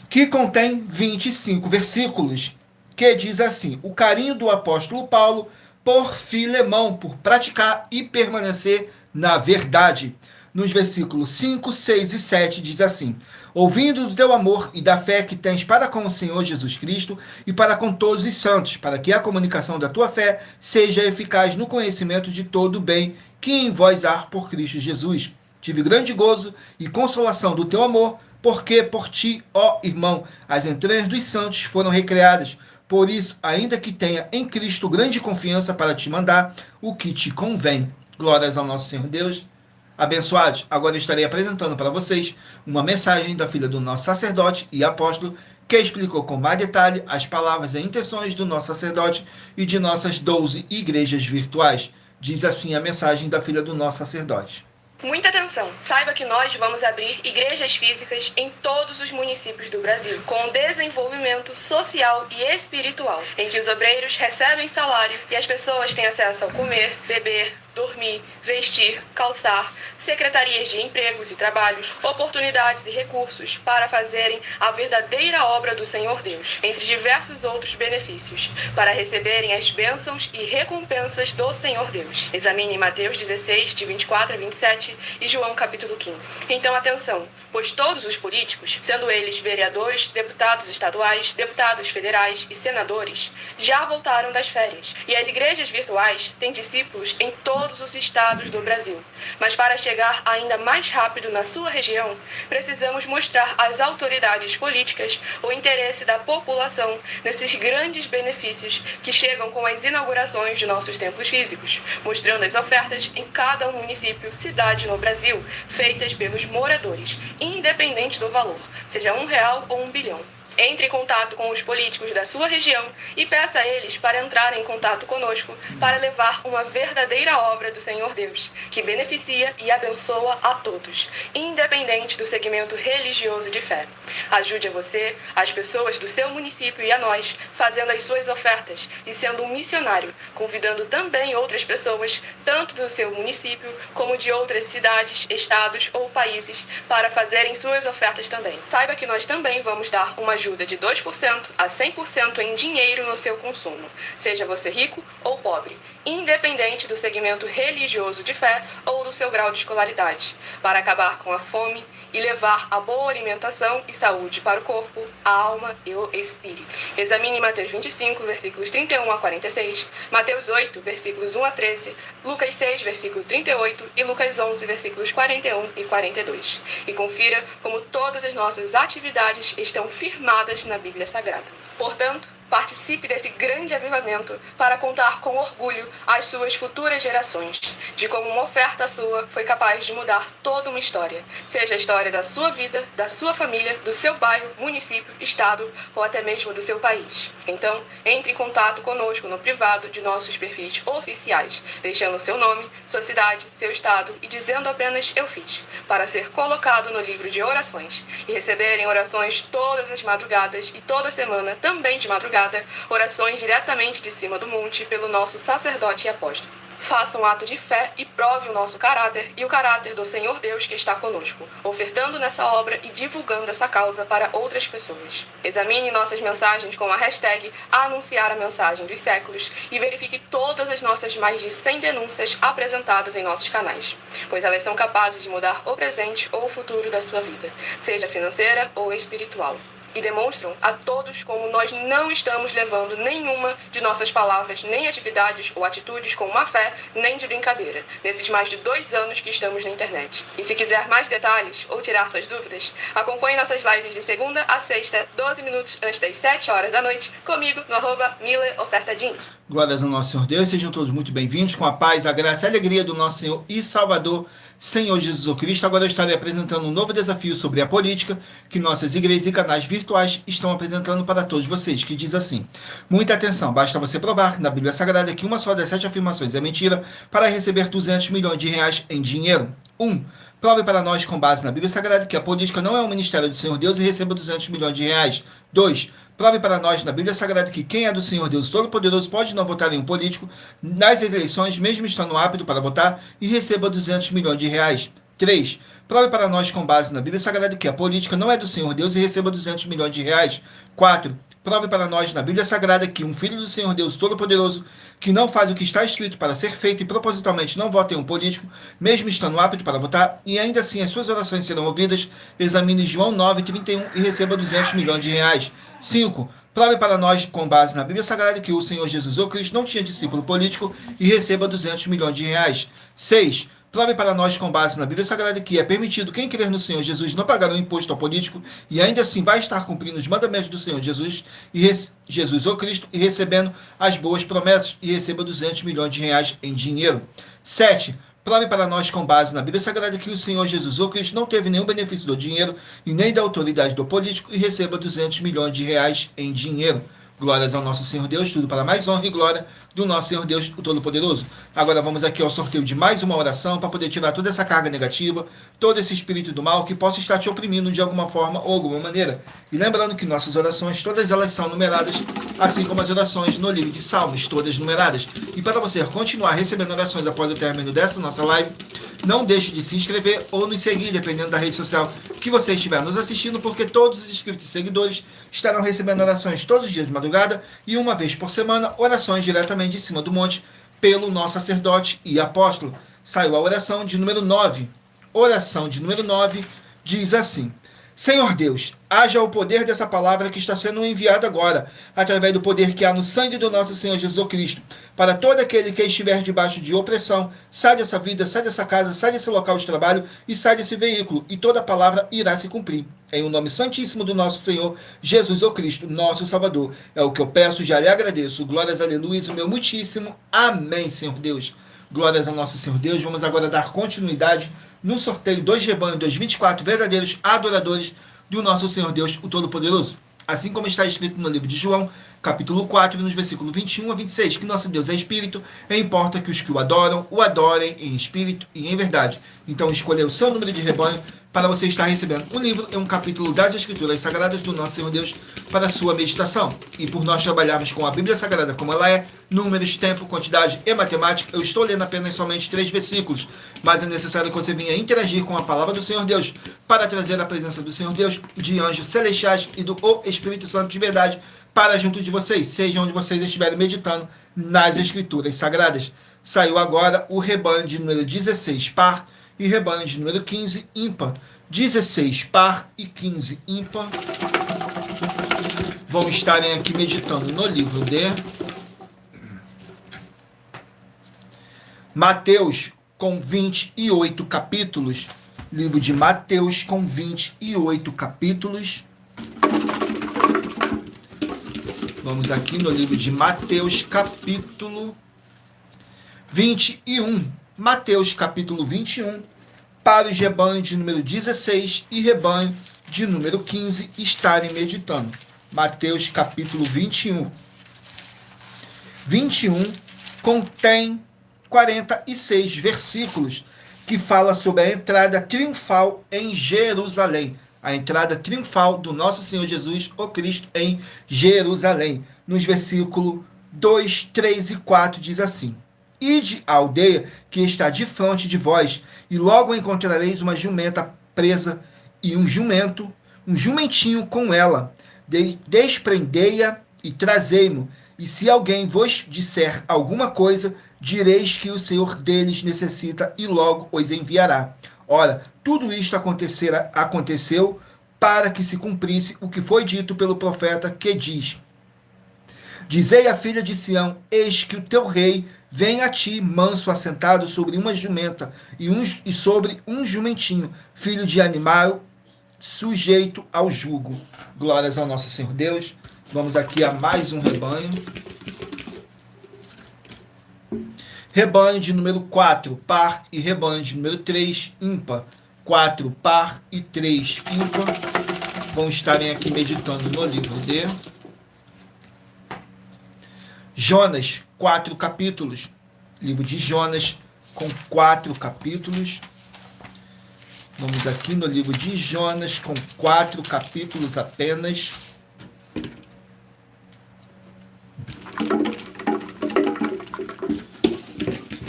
que contém 25 versículos, que diz assim: o carinho do apóstolo Paulo por Filemão, por praticar e permanecer na verdade. Nos versículos 5, 6 e 7 diz assim: ouvindo do teu amor e da fé que tens para com o Senhor Jesus Cristo e para com todos os santos, para que a comunicação da tua fé seja eficaz no conhecimento de todo o bem que em vós há por Cristo Jesus. Tive grande gozo e consolação do teu amor, porque por ti, ó irmão, as entranhas dos santos foram recreadas. Por isso, ainda que tenha em Cristo grande confiança para te mandar o que te convém. Glórias ao nosso Senhor Deus. Abençoados, agora estarei apresentando para vocês uma mensagem da filha do nosso sacerdote e apóstolo, que explicou com mais detalhe as palavras e intenções do nosso sacerdote e de nossas 12 igrejas virtuais. Diz assim a mensagem da filha do nosso sacerdote. Muita atenção! Saiba que nós vamos abrir igrejas físicas em todos os municípios do Brasil, com desenvolvimento social e espiritual, em que os obreiros recebem salário e as pessoas têm acesso ao comer, beber, dormir, vestir, calçar, secretarias de empregos e trabalhos, oportunidades e recursos para fazerem a verdadeira obra do Senhor Deus, entre diversos outros benefícios, para receberem as bênçãos e recompensas do Senhor Deus. Examine Mateus 16, de 24 a 27 e João capítulo 15. Então atenção, pois todos os políticos, sendo eles vereadores, deputados estaduais, deputados federais e senadores, já voltaram das férias, e as igrejas virtuais têm discípulos em todos os estados do Brasil. Mas para chegar ainda mais rápido na sua região, precisamos mostrar às autoridades políticas o interesse da população nesses grandes benefícios que chegam com as inaugurações de nossos templos físicos, mostrando as ofertas em cada município, cidade no Brasil, feitas pelos moradores, independente do valor, seja R$1 ou 1 bilhão. Entre em contato com os políticos da sua região e peça a eles para entrarem em contato conosco para levar uma verdadeira obra do Senhor Deus, que beneficia e abençoa a todos, independente do segmento religioso de fé. Ajude a você, as pessoas do seu município e a nós, fazendo as suas ofertas e sendo um missionário, convidando também outras pessoas, tanto do seu município como de outras cidades, estados ou países, para fazerem suas ofertas também. Saiba que nós também vamos dar uma ajuda de 2% a 100% em dinheiro no seu consumo, seja você rico ou pobre, independente do segmento religioso de fé ou do seu grau de escolaridade, para acabar com a fome e levar a boa alimentação e saúde para o corpo, a alma e o espírito. Examine Mateus 25, versículos 31 a 46, Mateus 8, versículos 1 a 13, Lucas 6, versículo 38 e Lucas 11, versículos 41 e 42. E confira como todas as nossas atividades estão firmadas na Bíblia Sagrada. Portanto, participe desse grande avivamento para contar com orgulho às suas futuras gerações, de como uma oferta sua foi capaz de mudar toda uma história, seja a história da sua vida, da sua família, do seu bairro, município, estado ou até mesmo do seu país. Então, entre em contato conosco no privado de nossos perfis oficiais, deixando seu nome, sua cidade, seu estado e dizendo apenas "eu fiz", para ser colocado no livro de orações e receberem orações todas as madrugadas e toda semana também de madrugada, orações diretamente de cima do monte pelo nosso sacerdote e apóstolo. Faça um ato de fé e prove o nosso caráter e o caráter do Senhor Deus que está conosco, ofertando nessa obra e divulgando essa causa para outras pessoas. Examine nossas mensagens com a hashtag Anunciar a Mensagem dos Séculos e verifique todas as nossas mais de 100 denúncias apresentadas em nossos canais, pois elas são capazes de mudar o presente ou o futuro da sua vida, seja financeira ou espiritual. E demonstram a todos como nós não estamos levando nenhuma de nossas palavras, nem atividades ou atitudes com má fé, nem de brincadeira, nesses mais de 2 anos que estamos na internet. E se quiser mais detalhes ou tirar suas dúvidas, acompanhe nossas lives de segunda a sexta, 12 minutos antes das 7 horas da noite, comigo no @MillerOfertaDin. Glórias ao nosso Senhor Deus, sejam todos muito bem-vindos, com a paz, a graça e a alegria do nosso Senhor e Salvador, Senhor Jesus Cristo. Agora eu estarei apresentando um novo desafio sobre a política que nossas igrejas e canais virtuais estão apresentando para todos vocês, que diz assim: muita atenção, basta você provar na Bíblia Sagrada que uma só das 7 afirmações é mentira para receber 200 milhões de reais em dinheiro. 1. Prove para nós, com base na Bíblia Sagrada, que a política não é um ministério do Senhor Deus e receba 200 milhões de reais. 2. Prove para nós na Bíblia Sagrada que quem é do Senhor Deus Todo-Poderoso pode não votar em um político nas eleições, mesmo estando apto para votar, e receba 200 milhões de reais. 3. Prove para nós, com base na Bíblia Sagrada, que a política não é do Senhor Deus e receba 200 milhões de reais. 4. Prove para nós na Bíblia Sagrada que um filho do Senhor Deus Todo-Poderoso, que não faz o que está escrito para ser feito e propositalmente não vota em um político, mesmo estando apto para votar, e ainda assim as suas orações serão ouvidas, examine João 9:31 e receba 200 milhões de reais. 5. Prove para nós, com base na Bíblia Sagrada, que o Senhor Jesus ou Cristo não tinha discípulo político e receba 200 milhões de reais. 6. Prove para nós, com base na Bíblia Sagrada, que é permitido quem crer no Senhor Jesus não pagar um imposto ao político e ainda assim vai estar cumprindo os mandamentos do Senhor Jesus ou Cristo e recebendo as boas promessas e receba 200 milhões de reais em dinheiro. 7. Prove para nós, com base na Bíblia Sagrada, que o Senhor Jesus ou Cristo não teve nenhum benefício do dinheiro e nem da autoridade do político e receba 200 milhões de reais em dinheiro. Glórias ao nosso Senhor Deus, tudo para mais honra e glória do nosso Senhor Deus, o Todo-Poderoso. Agora vamos aqui ao sorteio de mais uma oração para poder tirar toda essa carga negativa, todo esse espírito do mal que possa estar te oprimindo de alguma forma ou alguma maneira. E lembrando que nossas orações, todas elas são numeradas, assim como as orações no livro de Salmos, todas numeradas. E para você continuar recebendo orações após o término dessa nossa live, não deixe de se inscrever ou nos seguir, dependendo da rede social que você estiver nos assistindo, porque todos os inscritos e seguidores estarão recebendo orações todos os dias de madrugada e uma vez por semana, orações diretamente de cima do monte pelo nosso sacerdote e apóstolo. Saiu a oração de número 9. Oração de número 9 diz assim: Senhor Deus, haja o poder dessa palavra que está sendo enviada agora, através do poder que há no sangue do nosso Senhor Jesus Cristo, para todo aquele que estiver debaixo de opressão. Sai dessa vida, sai dessa casa, sai desse local de trabalho e sai desse veículo, e toda palavra irá se cumprir. Em o nome santíssimo do nosso Senhor Jesus Cristo, nosso Salvador. É o que eu peço, já lhe agradeço. Glórias, aleluia, o meu muitíssimo. Amém, Senhor Deus. Glórias ao nosso Senhor Deus. Vamos agora dar continuidade no sorteio dos rebanhos dos 24 verdadeiros adoradores do nosso Senhor Deus, o Todo-Poderoso. Assim como está escrito no livro de João, capítulo 4, nos versículos 21 a 26, que nosso Deus é Espírito, e importa que os que o adorem em Espírito e em verdade. Então, escolha o seu número de rebanho para você estar recebendo um livro e um capítulo das Escrituras Sagradas do nosso Senhor Deus para a sua meditação. E por nós trabalharmos com a Bíblia Sagrada como ela é, números, tempo, quantidade e matemática, eu estou lendo apenas somente 3 versículos, mas é necessário que você venha interagir com a palavra do Senhor Deus para trazer a presença do Senhor Deus, de anjos celestiais e do Espírito Santo de verdade para junto de vocês, seja onde vocês estiverem meditando nas Escrituras Sagradas. Saiu agora o rebanho de número 16 par e rebanho de número 15 ímpar. 16 par e 15 ímpar. Vamos estarem aqui meditando no livro de Mateus, com 28 capítulos. Livro de Mateus, com 28 capítulos. Vamos aqui no livro de Mateus, capítulo 21. Mateus, capítulo 21, para os rebanhos de número 16 e rebanho de número 15 estarem meditando. Mateus, capítulo 21. 21 contém 46 versículos que fala sobre a entrada triunfal em Jerusalém. A entrada triunfal do nosso Senhor Jesus, o Cristo, em Jerusalém. Nos versículos 2, 3 e 4 diz assim: Ide à aldeia que está defronte de vós, e logo encontrareis uma jumenta presa e um jumentinho com ela. Desprendei-a e trazei-mo. E se alguém vos disser alguma coisa, direis que o Senhor deles necessita e logo os enviará. Ora, tudo isto aconteceu para que se cumprisse o que foi dito pelo profeta, que diz: Dizei à filha de Sião, eis que o teu rei vem a ti, manso, assentado sobre uma jumenta e sobre um jumentinho, filho de animal, sujeito ao jugo. Glórias ao nosso Senhor Deus. Vamos aqui a mais um rebanho. Rebanho de número 4, par, e rebanho de número 3, ímpar. 4, par, e 3, ímpar. Vão estarem aqui meditando no livro de Jonas, 4 capítulos. Livro de Jonas, com 4 capítulos. Vamos aqui no livro de Jonas, com 4 capítulos apenas.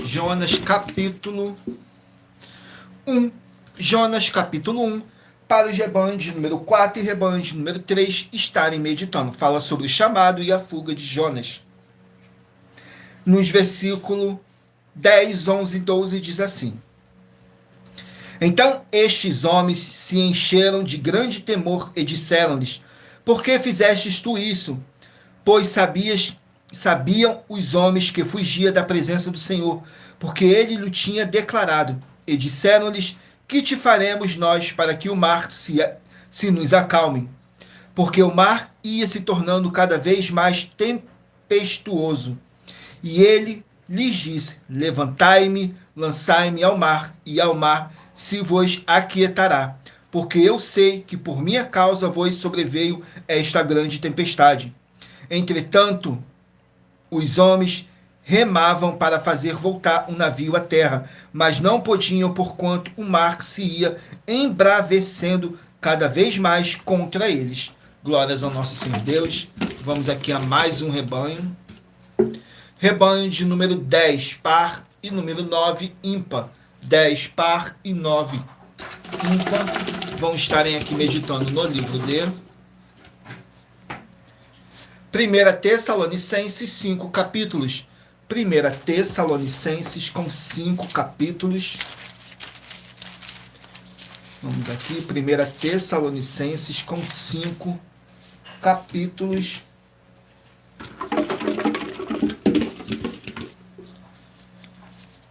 Jonas, capítulo 1. Jonas, capítulo 1, para os rebanhos de número 4 e rebanhos de número 3 estarem meditando. Fala sobre o chamado e a fuga de Jonas. Nos versículos 10, 11 e 12 diz assim: Então estes homens se encheram de grande temor e disseram-lhes: Por que fizestes tu isso? Pois sabiam os homens que fugia da presença do Senhor, porque ele lhe tinha declarado. E disseram-lhes: Que te faremos nós para que o mar se nos acalme? Porque o mar ia se tornando cada vez mais tempestuoso. E ele lhes disse: Levantai-me, lançai-me ao mar, e ao mar se vos aquietará. Porque eu sei que por minha causa vos sobreveio esta grande tempestade. Entretanto, os homens remavam para fazer voltar o navio à terra, mas não podiam, porquanto o mar se ia embravecendo cada vez mais contra eles. Glórias ao nosso Senhor Deus. Vamos aqui a mais um rebanho. Rebanho de número 10, par, e número 9, ímpar. 10, par, e 9, ímpar. Vão estarem aqui meditando no livro de 1 Tessalonicenses, 5 capítulos. 1 Tessalonicenses com 5 capítulos. Vamos aqui, 1 Tessalonicenses com 5 capítulos.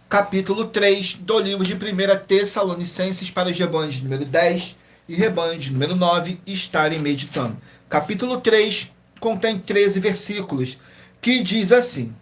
Capítulo 3 do livro de 1 Tessalonicenses, para os rebanhos de número 10 e rebanho de número 9 estarem meditando. Capítulo 3 contém 13 versículos, que diz assim: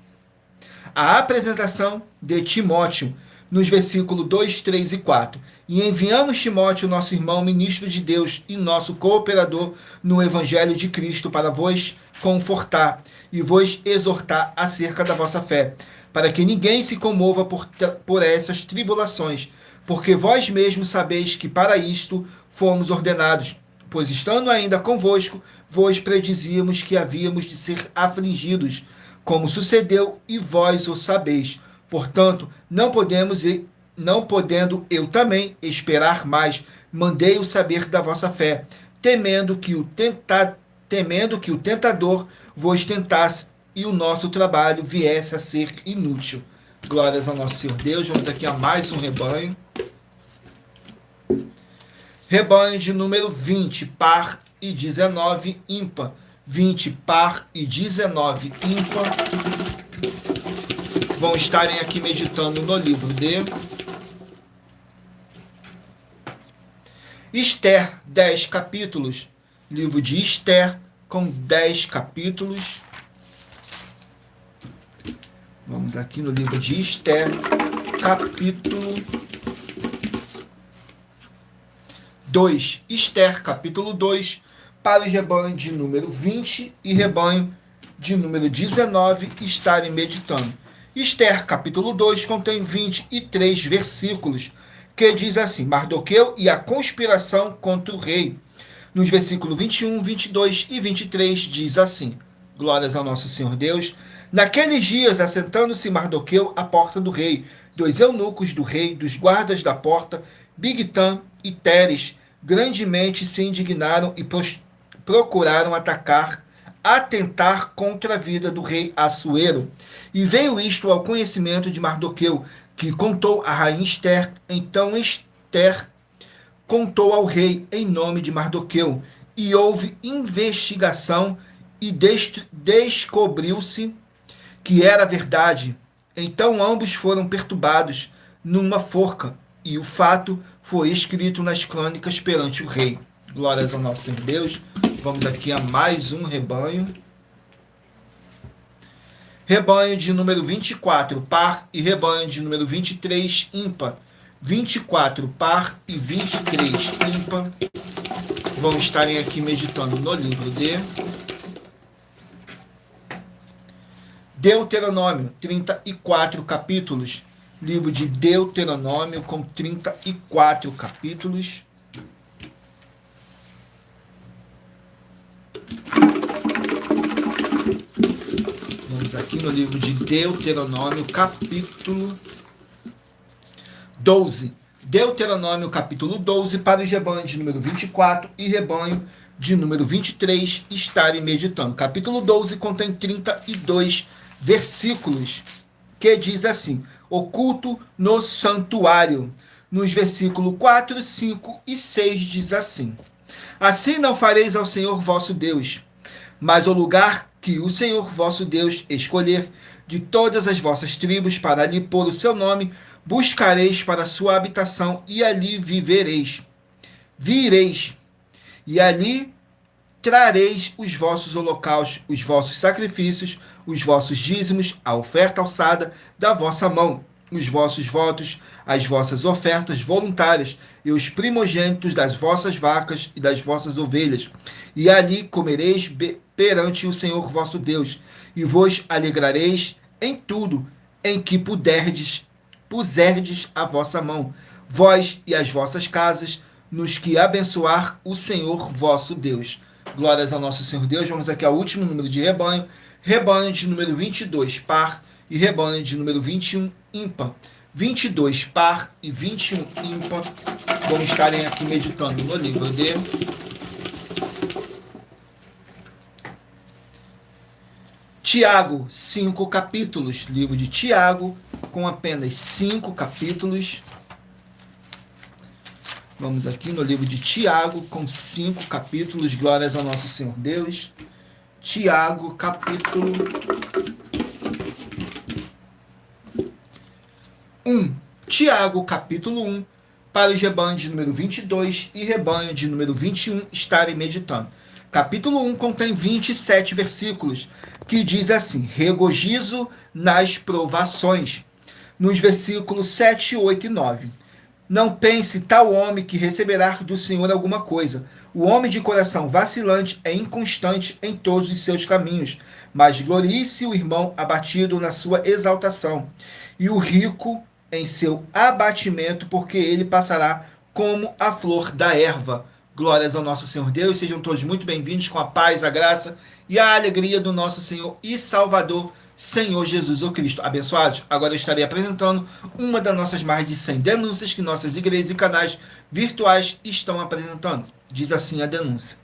a apresentação de Timóteo, nos versículos 2, 3 e 4. E enviamos Timóteo, nosso irmão, ministro de Deus e nosso cooperador no Evangelho de Cristo, para vos confortar e vos exortar acerca da vossa fé, para que ninguém se comova por essas tribulações, porque vós mesmos sabeis que para isto fomos ordenados, pois estando ainda convosco, vos predizíamos que havíamos de ser afligidos, como sucedeu, e vós o sabeis. Portanto, não podendo eu também esperar mais, mandei-o saber da vossa fé, temendo que o tentador vos tentasse e o nosso trabalho viesse a ser inútil. Glórias ao nosso Senhor Deus. Vamos aqui a mais um rebanho. Rebanho de número 20, par, e 19, ímpar. 20, par, e 19, ímpar. Vão estarem aqui meditando no livro de Esther, 10 capítulos. Livro de Esther, com 10 capítulos. Vamos aqui no livro de Esther, capítulo 2. Esther, capítulo 2, para os rebanhos de número 20 e rebanho de número 19 estarem meditando. Esther, capítulo 2, contém 23 versículos, que diz assim: Mardoqueu e a conspiração contra o rei. Nos versículos 21, 22 e 23 diz assim: glórias ao nosso Senhor Deus. Naqueles dias, assentando-se Mardoqueu à porta do rei, 2 eunucos do rei, dos guardas da porta, Bigtan e Teres, grandemente se indignaram e procuraram atentar contra a vida do rei Assuero. E veio isto ao conhecimento de Mardoqueu, que contou a rainha Esther. Então Esther contou ao rei em nome de Mardoqueu, e houve investigação, e descobriu-se que era verdade. Então ambos foram perturbados numa forca, e o fato foi escrito nas crônicas perante o rei. Glórias ao nosso Senhor Deus. Vamos aqui a mais um rebanho. Rebanho de número 24, par, e rebanho de número 23, ímpar. 24, par, e 23, ímpar. Vão estarem aqui meditando no livro de Deuteronômio, 34 capítulos. Livro de Deuteronômio com 34 capítulos. Vamos aqui no livro de Deuteronômio, capítulo 12. Deuteronômio, capítulo 12, para os rebanhos de número 24 e rebanho de número 23 estarem meditando. Capítulo 12 contém 32 versículos, que diz assim: oculto no santuário. Nos versículos 4, 5 e 6 diz assim: assim não fareis ao Senhor vosso Deus, mas o lugar que o Senhor vosso Deus escolher de todas as vossas tribos para ali pôr o seu nome, buscareis para a sua habitação, e ali vireis, e ali trareis os vossos holocaustos, os vossos sacrifícios, os vossos dízimos, a oferta alçada da vossa mão, os vossos votos, as vossas ofertas voluntárias e os primogênitos das vossas vacas e das vossas ovelhas. E ali comereis perante o Senhor vosso Deus, e vos alegrareis em tudo em que puserdes a vossa mão, vós e as vossas casas, nos que abençoar o Senhor vosso Deus. Glórias ao nosso Senhor Deus. Vamos aqui ao último número de rebanho. Rebanho de número 22, par, e rebanho de número 21, ímpar. 22, par, e 21, ímpar. Vamos estarem aqui meditando no livro de Tiago, 5 capítulos. Livro de Tiago, com apenas 5 capítulos. Vamos aqui no livro de Tiago, com 5 capítulos. Glórias ao nosso Senhor Deus. Tiago, capítulo 1. Tiago, capítulo 1, para os rebanhos de número 22 e rebanho de número 21 estarem meditando. Capítulo 1 contém 27 versículos, que diz assim: regozijo nas provações. Nos versículos 7, 8 e 9. Não pense tal homem que receberá do Senhor alguma coisa. O homem de coração vacilante é inconstante em todos os seus caminhos, mas glorie-se o irmão abatido na sua exaltação, e o rico em seu abatimento, porque ele passará como a flor da erva. Glórias ao nosso Senhor Deus. Sejam todos muito bem-vindos, com a paz, a graça e a alegria do nosso Senhor e Salvador, Senhor Jesus o Cristo. Abençoados, agora eu estarei apresentando uma das nossas mais de 100 denúncias que nossas igrejas e canais virtuais estão apresentando. Diz assim a denúncia.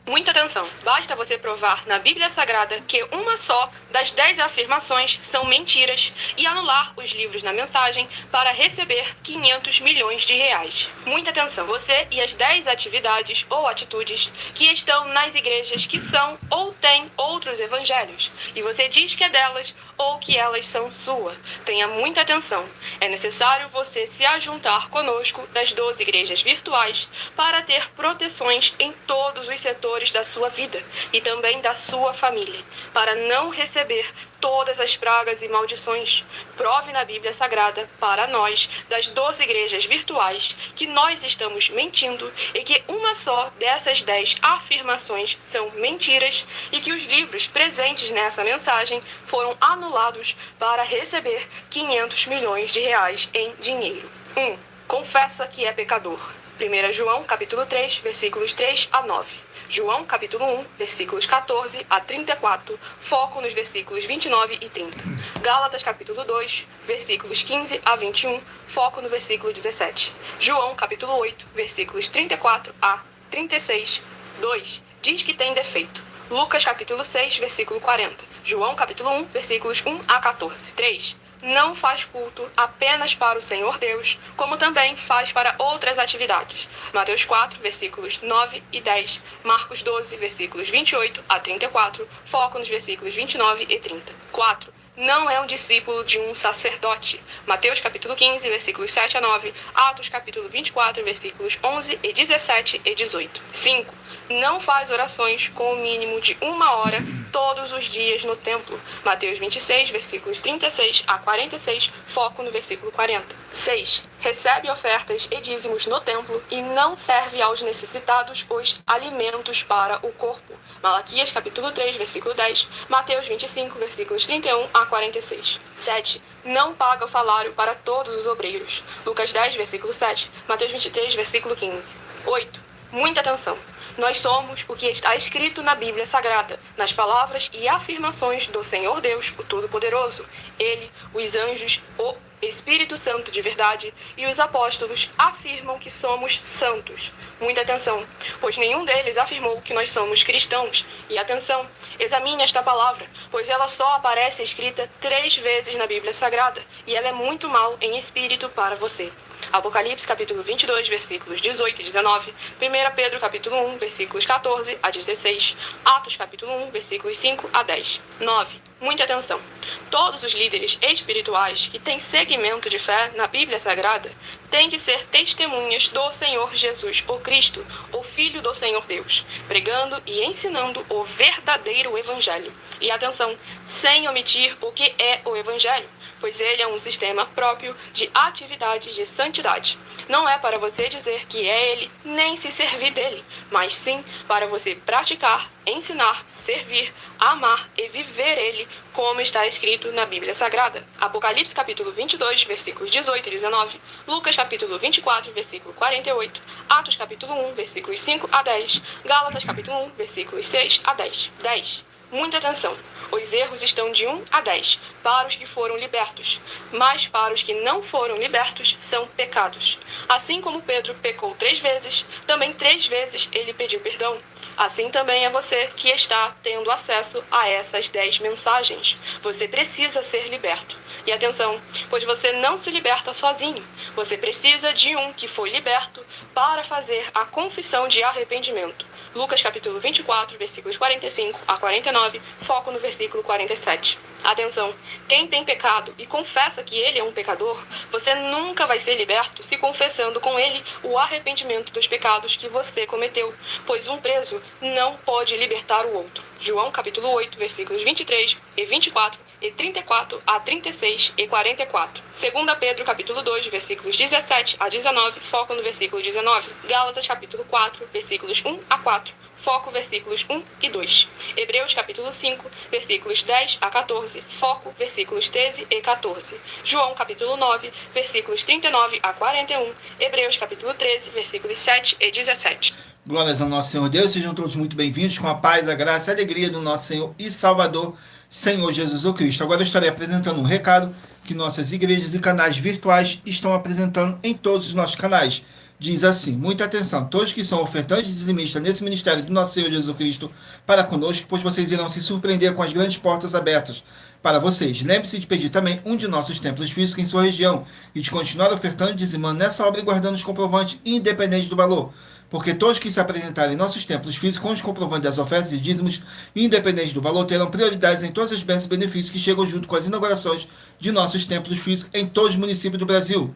Muita atenção. Basta você provar na Bíblia Sagrada que uma só das 10 afirmações são mentiras e anular os livros na mensagem para receber 500 milhões de reais. Muita atenção. Você e as 10 atividades ou atitudes que estão nas igrejas que são ou têm outros evangelhos e você diz que é delas ou que elas são sua. Tenha muita atenção. É necessário você se ajuntar conosco das 12 igrejas virtuais para ter proteções em todos os setores da sua vida e também da sua família, para não receber todas as pragas e maldições. Prove na Bíblia Sagrada para nós, das 12 igrejas virtuais, que nós estamos mentindo e que uma só dessas 10 afirmações são mentiras e que os livros presentes nessa mensagem foram anulados para receber 500 milhões de reais em dinheiro. 1. Confessa que é pecador. 1 João, capítulo 3, versículos 3 a 9. João, capítulo 1, versículos 14 a 34, foco nos versículos 29 e 30. Gálatas, capítulo 2, versículos 15 a 21, foco no versículo 17. João, capítulo 8, versículos 34 a 36, 2, diz que tem defeito. Lucas, capítulo 6, versículo 40. João, capítulo 1, versículos 1 a 14. 3. Não faz culto apenas para o Senhor Deus, como também faz para outras atividades. Mateus 4, versículos 9 e 10. Marcos 12, versículos 28 a 34. Foco nos versículos 29 e 30. 4. Não é um discípulo de um sacerdote. Mateus capítulo 15, versículos 7 a 9. Atos capítulo 24, versículos 11 e 17 e 18. 5. Não faz orações com o mínimo de 1 hora todos os dias no templo. Mateus 26, versículos 36 a 46. Foco no versículo 40. 6. Recebe ofertas e dízimos no templo e não serve aos necessitados os alimentos para o corpo. Malaquias capítulo 3, versículo 10. Mateus 25, versículos 31 a 46. 7. Não paga o salário para todos os obreiros. Lucas 10, versículo 7. Mateus 23, versículo 15. 8. Muita atenção. Nós somos o que está escrito na Bíblia Sagrada, nas palavras e afirmações do Senhor Deus, o Todo-Poderoso. Ele, os anjos, o Espírito Santo de verdade e os apóstolos afirmam que somos santos. Muita atenção, pois nenhum deles afirmou que nós somos cristãos. E atenção, examine esta palavra, pois ela só aparece escrita 3 vezes na Bíblia Sagrada, e ela é muito mal em espírito para você. Apocalipse capítulo 22, versículos 18 e 19. 1 Pedro capítulo 1, versículos 14 a 16. Atos capítulo 1, versículos 5 a 10. 9. Muita atenção. Todos os líderes espirituais que têm segmento de fé na Bíblia Sagrada têm que ser testemunhas do Senhor Jesus, o Cristo, o Filho do Senhor Deus, pregando e ensinando o verdadeiro Evangelho. E atenção, sem omitir o que é o Evangelho. pois ele é um sistema próprio de atividades de santidade. Não é para você dizer que é ele, nem se servir dele, mas sim para você praticar, ensinar, servir, amar e viver ele, como está escrito na Bíblia Sagrada. Apocalipse capítulo 22, versículos 18 e 19, Lucas capítulo 24, versículo 48, Atos capítulo 1, versículos 5 a 10, Gálatas capítulo 1, versículos 6 a 10. 10. Muita atenção. Os erros estão de 1 a 10, para os que foram libertos, mas para os que não foram libertos são pecados. Assim como Pedro pecou 3 vezes, também 3 vezes ele pediu perdão. Assim também é você que está tendo acesso a essas 10 mensagens. Você precisa ser liberto. E atenção, pois você não se liberta sozinho. Você precisa de um que foi liberto para fazer a confissão de arrependimento. Lucas capítulo 24, versículos 45 a 49, foco no versículo 47. Atenção, quem tem pecado e confessa que ele é um pecador, você nunca vai ser liberto se confessando com ele o arrependimento dos pecados que você cometeu, pois um preso não pode libertar o outro. João capítulo 8, versículos 23 e 24 e 34 a 36 e 44. 2 Pedro capítulo 2, versículos 17 a 19, foco no versículo 19. Gálatas capítulo 4, versículos 1 a 4, foco versículos 1 e 2. Hebreus capítulo 5, versículos 10 a 14, foco versículos 13 e 14. João capítulo 9, versículos 39 a 41. Hebreus capítulo 13, versículos 7 e 17. Glórias ao nosso Senhor Deus, sejam todos muito bem-vindos com a paz, a graça e a alegria do nosso Senhor e Salvador, Senhor Jesus o Cristo. Agora eu estarei apresentando um recado que nossas igrejas e canais virtuais estão apresentando em todos os nossos canais. Diz assim: muita atenção, todos que são ofertantes e dizimistas nesse ministério do nosso Senhor Jesus Cristo para conosco, pois vocês irão se surpreender com as grandes portas abertas para vocês. Lembre-se de pedir também um de nossos templos físicos em sua região e de continuar ofertando e dizimando nessa obra e guardando os comprovantes independente do valor. Porque todos que se apresentarem em nossos templos físicos com os comprovantes das ofertas e dízimos, independente do valor, terão prioridades em todas as bênçãos e benefícios que chegam junto com as inaugurações de nossos templos físicos em todos os municípios do Brasil.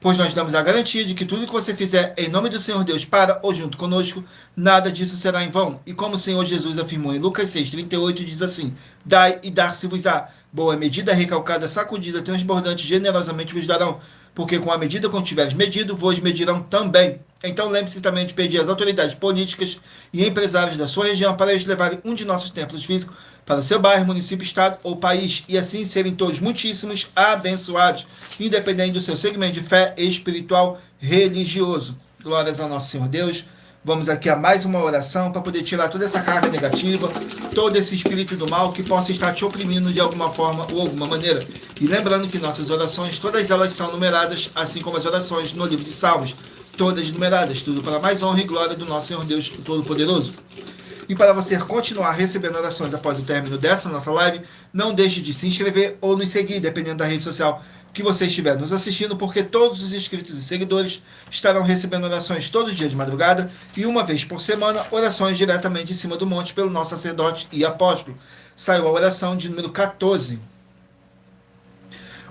Pois nós damos a garantia de que tudo que você fizer em nome do Senhor Deus para ou junto conosco, nada disso será em vão. E como o Senhor Jesus afirmou em Lucas 6,38, diz assim: dai e dar-se-vos-á. Boa medida, recalcada, sacudida, transbordante, generosamente vos darão. Porque com a medida com que tiveres medido, vos medirão também. Então lembre-se também de pedir às autoridades políticas e empresários da sua região para eles levarem um de nossos templos físicos para o seu bairro, município, estado ou país, e assim serem todos muitíssimos abençoados, independente do seu segmento de fé espiritual religioso. Glórias ao nosso Senhor Deus. Vamos aqui a mais uma oração para poder tirar toda essa carga negativa, todo esse espírito do mal que possa estar te oprimindo de alguma forma ou alguma maneira. E lembrando que nossas orações, todas elas são numeradas, assim como as orações no livro de Salmos, todas numeradas, tudo para mais honra e glória do nosso Senhor Deus Todo-Poderoso. E para você continuar recebendo orações após o término dessa nossa live, não deixe de se inscrever ou nos seguir, dependendo da rede social que você estiver nos assistindo, porque todos os inscritos e seguidores estarão recebendo orações todos os dias de madrugada e uma vez por semana, orações diretamente em cima do monte pelo nosso sacerdote e apóstolo. Saiu a oração de número 14.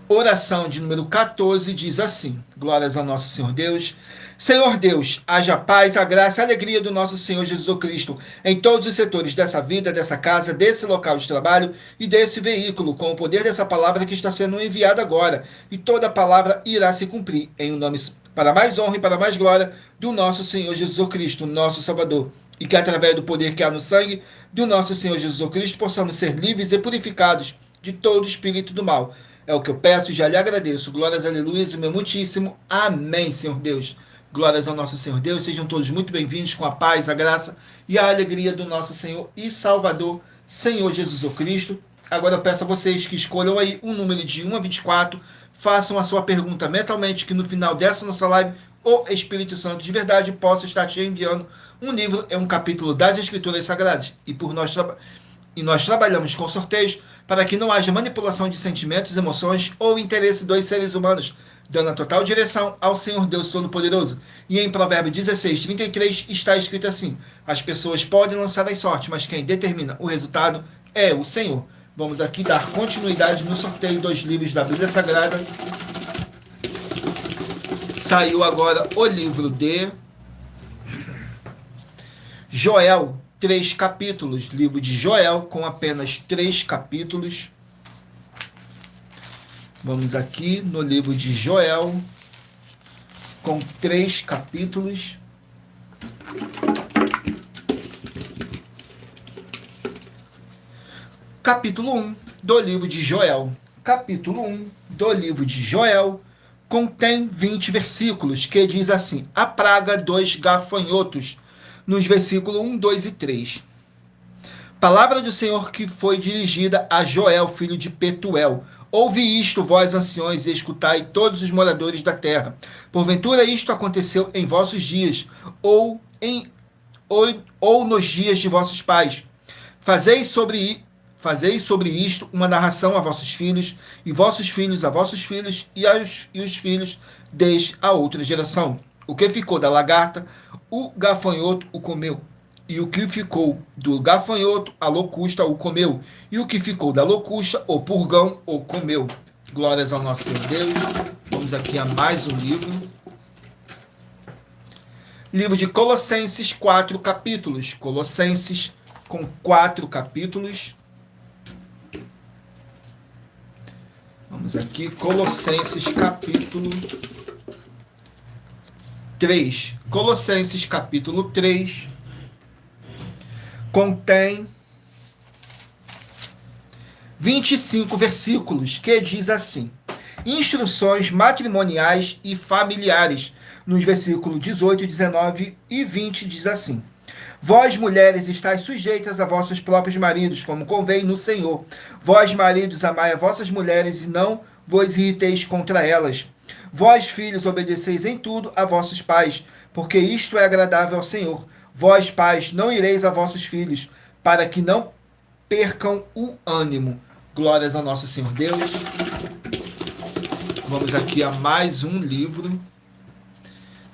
Oração de número 14 diz assim: glórias ao nosso Senhor Deus. Senhor Deus, haja paz, a graça e a alegria do nosso Senhor Jesus Cristo em todos os setores dessa vida, dessa casa, desse local de trabalho e desse veículo, com o poder dessa palavra que está sendo enviada agora. E toda palavra irá se cumprir em um nome para mais honra e para mais glória do nosso Senhor Jesus Cristo, nosso Salvador. E que através do poder que há no sangue do nosso Senhor Jesus Cristo possamos ser livres e purificados de todo espírito do mal. É o que eu peço e já lhe agradeço. Glórias, aleluia, e meu muitíssimo amém, Senhor Deus. Glórias ao nosso Senhor Deus, sejam todos muito bem-vindos com a paz, a graça e a alegria do nosso Senhor e Salvador, Senhor Jesus Cristo. Agora eu peço a vocês que escolham aí um número de 1 a 24, façam a sua pergunta mentalmente, que no final dessa nossa live, o Espírito Santo de verdade possa estar te enviando um livro, um capítulo das Escrituras Sagradas. E nós trabalhamos com sorteios para que não haja manipulação de sentimentos, emoções ou interesse dos seres humanos, dando a total direção ao Senhor Deus Todo-Poderoso. E em Provérbios 16:33 está escrito assim: as pessoas podem lançar as sortes, mas quem determina o resultado é o Senhor. Vamos aqui dar continuidade no sorteio dos livros da Bíblia Sagrada. Saiu agora o livro de Joel, 3 capítulos. Livro de Joel com apenas 3 capítulos. Vamos aqui no livro de Joel, com 3 capítulos. Capítulo 1 do livro de Joel. Capítulo 1 do livro de Joel contém 20 versículos, que diz assim: a praga dos gafanhotos, nos versículos 1, 2 e 3. Palavra do Senhor que foi dirigida a Joel, filho de Petuel. Ouvi isto, vós anciões, e escutai todos os moradores da terra. Porventura isto aconteceu em vossos dias, ou nos dias de vossos pais. Fazei sobre isto uma narração a vossos filhos, e vossos filhos a vossos filhos, e os filhos desde a outra geração. O que ficou da lagarta, o gafanhoto o comeu. E o que ficou do gafanhoto, a locusta o comeu. E o que ficou da locusta, o purgão o comeu. Glórias ao nosso Senhor Deus. Vamos aqui a mais um livro. Livro de Colossenses, 4 capítulos. Colossenses com 4 capítulos. Vamos aqui, Colossenses capítulo 3. Colossenses capítulo 3 contém 25 versículos, que diz assim: instruções matrimoniais e familiares. Nos versículos 18, 19 e 20 diz assim: vós, mulheres, estáis sujeitas a vossos próprios maridos, como convém no Senhor. Vós, maridos, amai a vossas mulheres e não vos irriteis contra elas. Vós, filhos, obedeceis em tudo a vossos pais, porque isto é agradável ao Senhor. Vós, pais, não ireis a vossos filhos, para que não percam o ânimo. Glórias ao nosso Senhor Deus. Vamos aqui a mais um livro.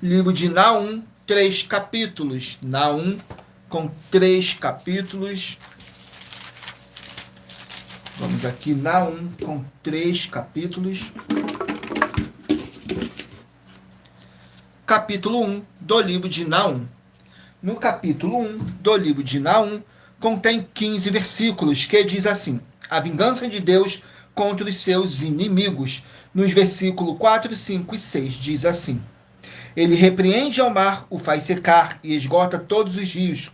Livro de Naum, 3 capítulos. Naum, com 3 capítulos. Vamos aqui, Naum, com 3 capítulos. Capítulo 1 do livro de Naum. No capítulo 1 do livro de Naum, contém 15 versículos, que diz assim: a vingança de Deus contra os seus inimigos. Nos versículos 4, 5 e 6 diz assim: ele repreende ao mar, o faz secar e esgota todos os rios.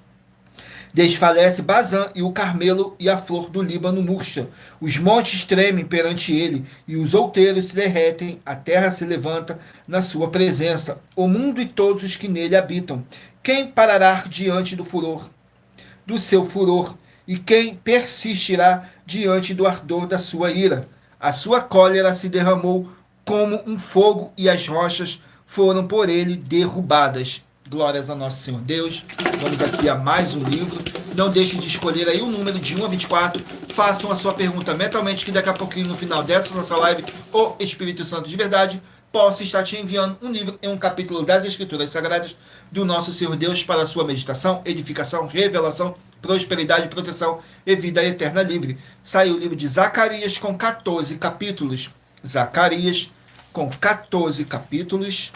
Desfalece Bazã e o Carmelo, e a flor do Líbano murcha. Os montes tremem perante ele, e os outeiros se derretem, a terra se levanta na sua presença, o mundo e todos os que nele habitam. Quem parará diante do seu furor, e quem persistirá diante do ardor da sua ira? A sua cólera se derramou como um fogo, e as rochas foram por ele derrubadas. Glórias ao nosso Senhor Deus. Vamos aqui a mais um livro. Não deixe de escolher aí o número de 1 a 24. Façam a sua pergunta mentalmente, que daqui a pouquinho, no final dessa nossa live, o Espírito Santo de verdade possa estar te enviando um livro em um capítulo das Escrituras Sagradas do nosso Senhor Deus, para a sua meditação, edificação, revelação, prosperidade, proteção e vida eterna livre. Saiu o livro de Zacarias com 14 capítulos. Zacarias com 14 capítulos.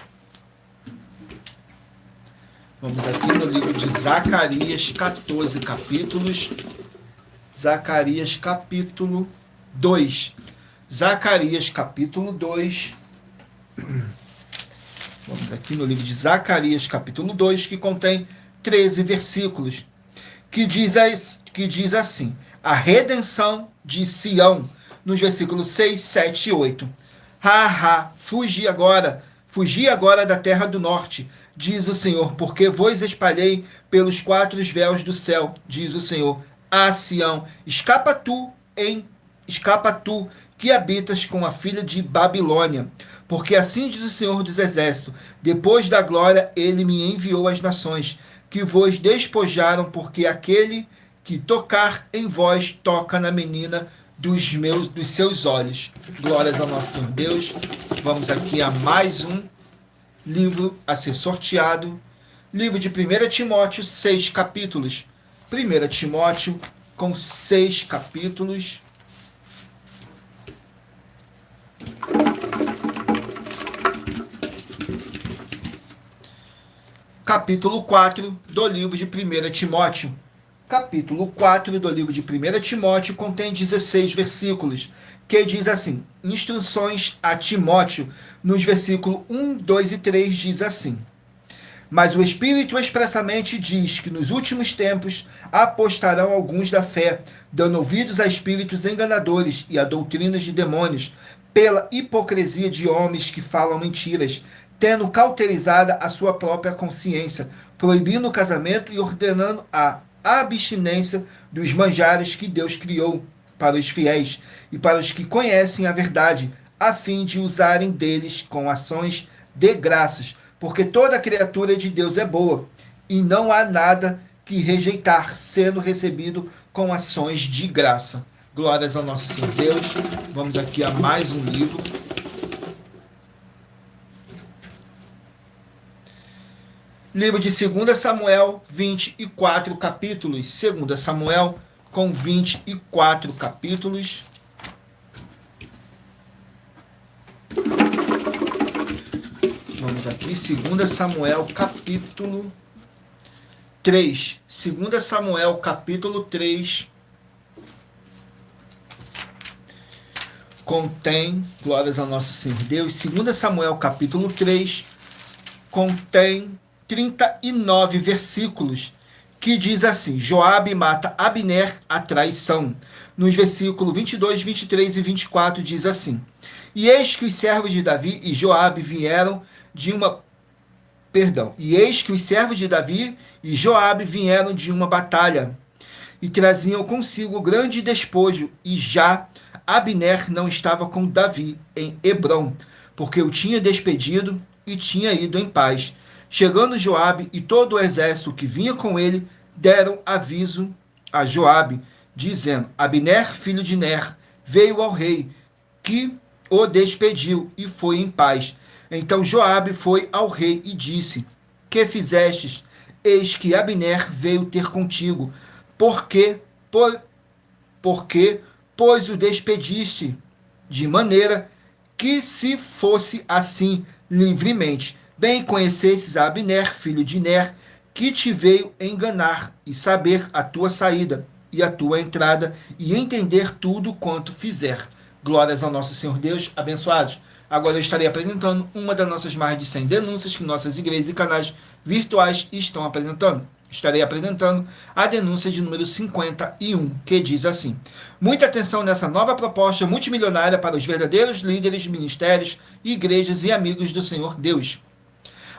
Vamos aqui no livro de Zacarias, 14 capítulos. Zacarias capítulo 2. Zacarias capítulo 2. Vamos aqui no livro de Zacarias capítulo 2, que contém 13 versículos, que diz assim: a redenção de Sião, nos versículos 6, 7 e 8. Fugi agora da terra do norte, diz o Senhor, porque vos espalhei pelos 4 véus do céu, diz o Senhor. A Sião, escapa tu, que habitas com a filha de Babilônia, porque assim diz o Senhor dos Exércitos: depois da glória ele me enviou às nações, que vos despojaram, porque aquele que tocar em vós toca na menina dos seus olhos. Glórias ao nosso Senhor Deus. Vamos aqui a mais um livro a ser sorteado. Livro de 1 Timóteo, 6 capítulos. 1 Timóteo com 6 capítulos. Capítulo 4 do livro de 1 Timóteo. capítulo 4 do livro de 1 Timóteo, contém 16 versículos, que diz assim: instruções a Timóteo, nos versículos 1, 2 e 3, diz assim: mas o Espírito expressamente diz que nos últimos tempos apostarão alguns da fé, dando ouvidos a espíritos enganadores e a doutrinas de demônios, pela hipocrisia de homens que falam mentiras, tendo cauterizada a sua própria consciência, proibindo o casamento e ordenando a abstinência dos manjares que Deus criou para os fiéis e para os que conhecem a verdade, a fim de usarem deles com ações de graças, porque toda criatura de Deus é boa, e não há nada que rejeitar, sendo recebido com ações de graça. Glórias ao nosso Senhor Deus. Vamos aqui a mais um livro. Livro de 2 Samuel, 24 capítulos. 2 Samuel, com 24 capítulos. Vamos aqui, 2 Samuel, capítulo 3. 2 Samuel, capítulo 3. Contém, glórias ao nosso Senhor Deus, 2 Samuel, capítulo 3, contém 39 versículos, que diz assim: Joabe mata Abner a traição. Nos versículos 22, 23 e 24 diz assim: e eis que os servos de Davi e Joabe vieram de uma... E eis que os servos de Davi e Joabe vieram de uma batalha, e traziam consigo grande despojo, e já Abner não estava com Davi em Hebrom, porque o tinha despedido e tinha ido em paz. Chegando Joabe e todo o exército que vinha com ele, deram aviso a Joabe, dizendo: Abner, filho de Ner, veio ao rei, que o despediu e foi em paz. Então Joabe foi ao rei e disse: que fizestes? Eis que Abner veio ter contigo. Porque, pois o despediste, de maneira que se fosse assim livremente, bem conhecesses a Abner, filho de Ner, que te veio enganar, e saber a tua saída e a tua entrada, e entender tudo quanto fizer. Glórias ao nosso Senhor Deus, abençoados. Agora eu estarei apresentando uma das nossas mais de 100 denúncias que nossas igrejas e canais virtuais estão apresentando. Estarei apresentando a denúncia de número 51, que diz assim: muita atenção nessa nova proposta multimilionária para os verdadeiros líderes, ministérios, igrejas e amigos do Senhor Deus.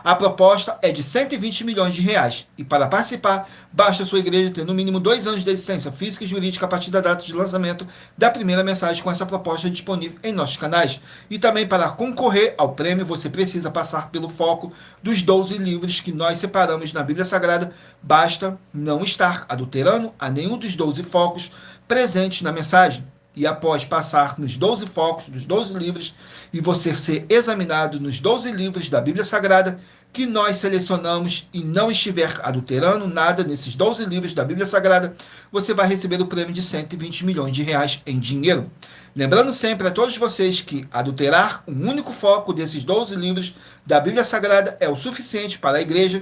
A proposta é de 120 milhões de reais, e para participar, basta sua igreja ter no mínimo 2 anos de existência física e jurídica a partir da data de lançamento da primeira mensagem com essa proposta disponível em nossos canais. E também para concorrer ao prêmio, você precisa passar pelo foco dos 12 livros que nós separamos na Bíblia Sagrada. Basta não estar adulterando a nenhum dos 12 focos presentes na mensagem. E após passar nos 12 focos dos 12 livros e você ser examinado nos 12 livros da Bíblia Sagrada que nós selecionamos e não estiver adulterando nada nesses 12 livros da Bíblia Sagrada, você vai receber o prêmio de 120 milhões de reais em dinheiro. Lembrando sempre a todos vocês que adulterar um único foco desses 12 livros da Bíblia Sagrada é o suficiente para a igreja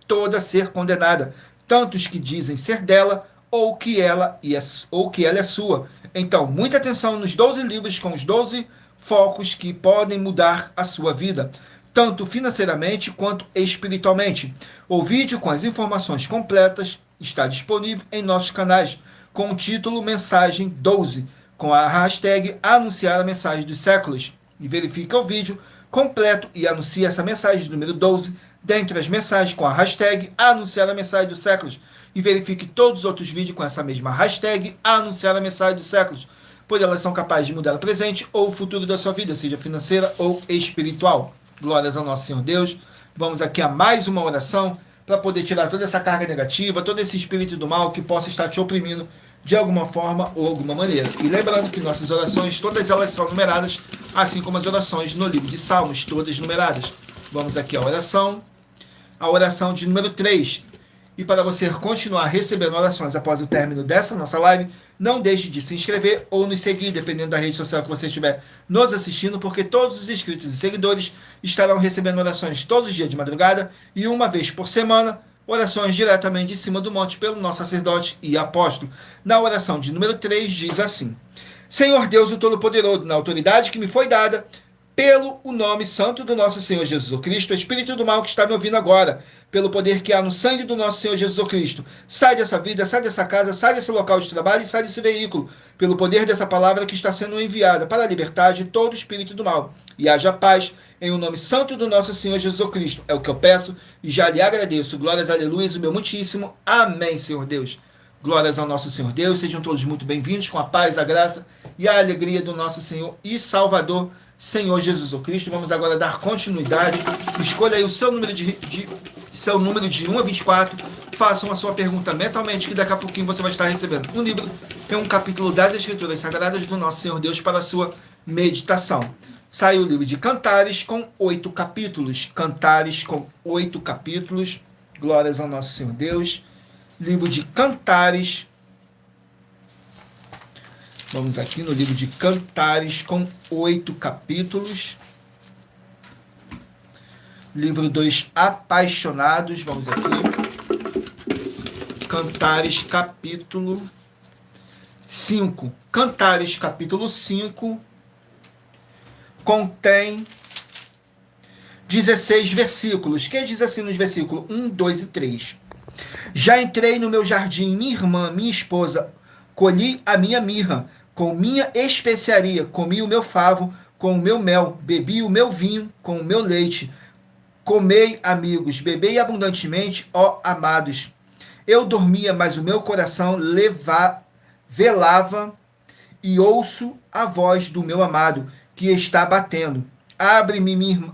toda ser condenada, tanto os que dizem ser dela ou que ela é sua. Então, muita atenção nos 12 livros com os 12 focos que podem mudar a sua vida, tanto financeiramente quanto espiritualmente. O vídeo com as informações completas está disponível em nossos canais, com o título Mensagem 12, com a hashtag Anunciar a Mensagem dos Séculos. E verifique o vídeo completo e anuncie essa mensagem número 12 dentre as mensagens com a hashtag Anunciar a Mensagem dos Séculos. E verifique todos os outros vídeos com essa mesma hashtag Anunciar a Mensagem dos Séculos, pois elas são capazes de mudar o presente ou o futuro da sua vida, seja financeira ou espiritual. Glórias ao nosso Senhor Deus. Vamos aqui a mais uma oração para poder tirar toda essa carga negativa, todo esse espírito do mal que possa estar te oprimindo de alguma forma ou alguma maneira. E lembrando que nossas orações, todas elas são numeradas, assim como as orações no livro de Salmos, todas numeradas. Vamos aqui à oração de número 3. E para você continuar recebendo orações após o término dessa nossa live, não deixe de se inscrever ou nos seguir, dependendo da rede social que você estiver nos assistindo, porque todos os inscritos e seguidores estarão recebendo orações todos os dias de madrugada e uma vez por semana, orações diretamente de cima do monte pelo nosso sacerdote e apóstolo. Na oração de número 3 diz assim: Senhor Deus, o Todo-Poderoso, na autoridade que me foi dada pelo o nome santo do nosso Senhor Jesus Cristo, espírito do mal que está me ouvindo agora, pelo poder que há no sangue do nosso Senhor Jesus Cristo, sai dessa vida, sai dessa casa, sai desse local de trabalho e sai desse veículo, pelo poder dessa palavra que está sendo enviada para a liberdade de todo espírito do mal. E haja paz em o nome santo do nosso Senhor Jesus Cristo. É o que eu peço e já lhe agradeço. Glórias, aleluia, o meu muitíssimo. Amém, Senhor Deus. Glórias ao nosso Senhor Deus. Sejam todos muito bem-vindos com a paz, a graça e a alegria do nosso Senhor e Salvador, Senhor Jesus Cristo. Vamos agora dar continuidade. Escolha aí o seu número de 1 a 24. Façam a sua pergunta mentalmente, que daqui a pouquinho você vai estar recebendo um livro. Tem um capítulo das Escrituras Sagradas do nosso Senhor Deus para a sua meditação. Saiu o livro de Cantares com 8 capítulos. Cantares com 8 capítulos. Glórias ao nosso Senhor Deus. Livro de Cantares. Vamos aqui no livro de Cantares com 8 capítulos. Livro dos Apaixonados. Vamos aqui. Cantares capítulo 5. Cantares capítulo 5 contém 16 versículos. Que diz assim nos versículos 1, 2 e 3. Já entrei no meu jardim, minha irmã, minha esposa, colhi a minha mirra, com minha especiaria, comi o meu favo, com o meu mel, bebi o meu vinho, com o meu leite. Comei, amigos, bebei abundantemente, ó amados. Eu dormia, mas o meu coração velava, e ouço a voz do meu amado, que está batendo. Abre-me, minha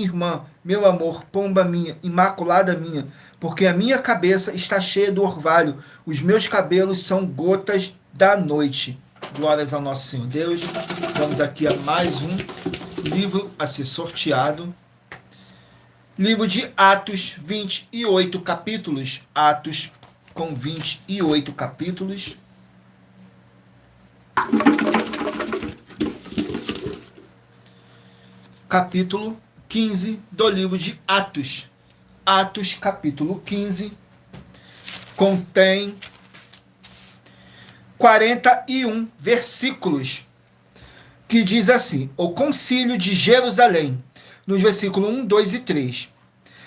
irmã, meu amor, pomba minha, imaculada minha, porque a minha cabeça está cheia do orvalho, os meus cabelos são gotas da noite. Glórias ao nosso Senhor Deus. Vamos aqui a mais um livro a ser sorteado. Livro de Atos, 28 capítulos. Atos com 28 capítulos. Capítulo 15 do livro de Atos. Atos, capítulo 15, contém 41 versículos, que diz assim: o concílio de Jerusalém, nos versículos 1, 2 e 3.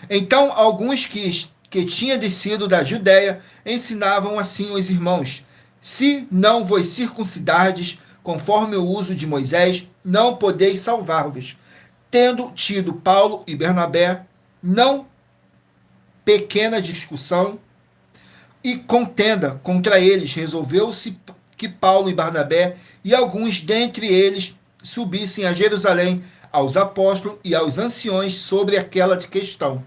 Então, alguns que tinham descido da Judéia ensinavam assim os irmãos: se não vos circuncidardes, conforme o uso de Moisés, não podeis salvar-vos. Tendo tido Paulo e Bernabé, não pequena discussão e contenda contra eles, resolveu-se que Paulo e Barnabé e alguns dentre eles subissem a Jerusalém aos apóstolos e aos anciões sobre aquela questão.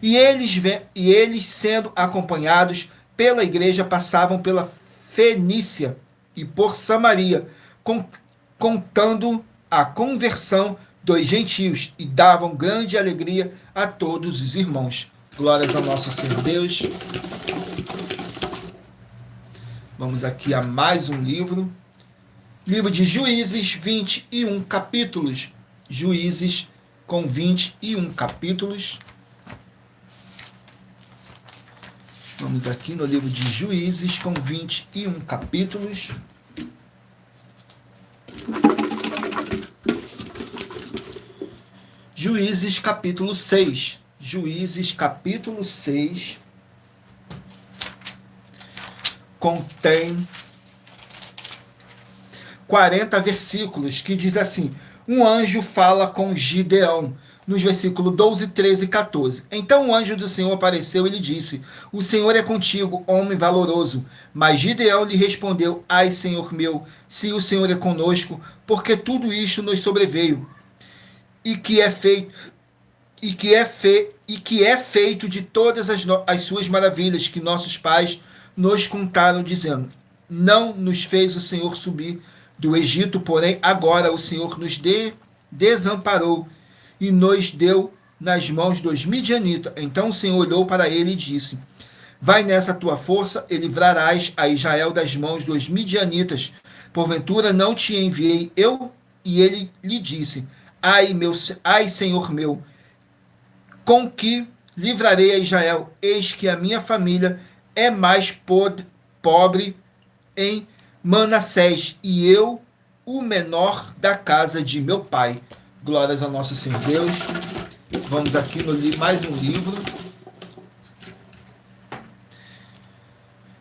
E eles, sendo acompanhados pela igreja, passavam pela Fenícia e por Samaria, contando a conversão dos gentios, e davam grande alegria a todos os irmãos. Glórias ao nosso Senhor Deus. Vamos aqui a mais um livro. Livro de Juízes, 21 capítulos. Juízes com 21 capítulos. Vamos aqui no livro de Juízes com 21 capítulos. Juízes capítulo 6. Juízes capítulo 6 contém 40 versículos, que diz assim: um anjo fala com Gideão, nos versículos 12, 13 e 14. Então o anjo do Senhor apareceu e lhe disse: o Senhor é contigo, homem valoroso. Mas Gideão lhe respondeu: ai, Senhor meu, se o Senhor é conosco, porque tudo isto nos sobreveio, e que é feito de todas as suas maravilhas que nossos pais nos contaram, dizendo: não nos fez o Senhor subir do Egito, porém agora o Senhor nos desamparou e nos deu nas mãos dos midianitas. Então o Senhor olhou para ele e disse: vai nessa tua força e livrarás a Israel das mãos dos midianitas. Porventura não te enviei eu? E ele lhe disse: ai, Senhor meu, com que livrarei a Israel, eis que a minha família é mais pobre em Manassés, e eu, o menor da casa de meu pai. Glórias ao nosso Senhor Deus. Vamos aqui no mais um livro.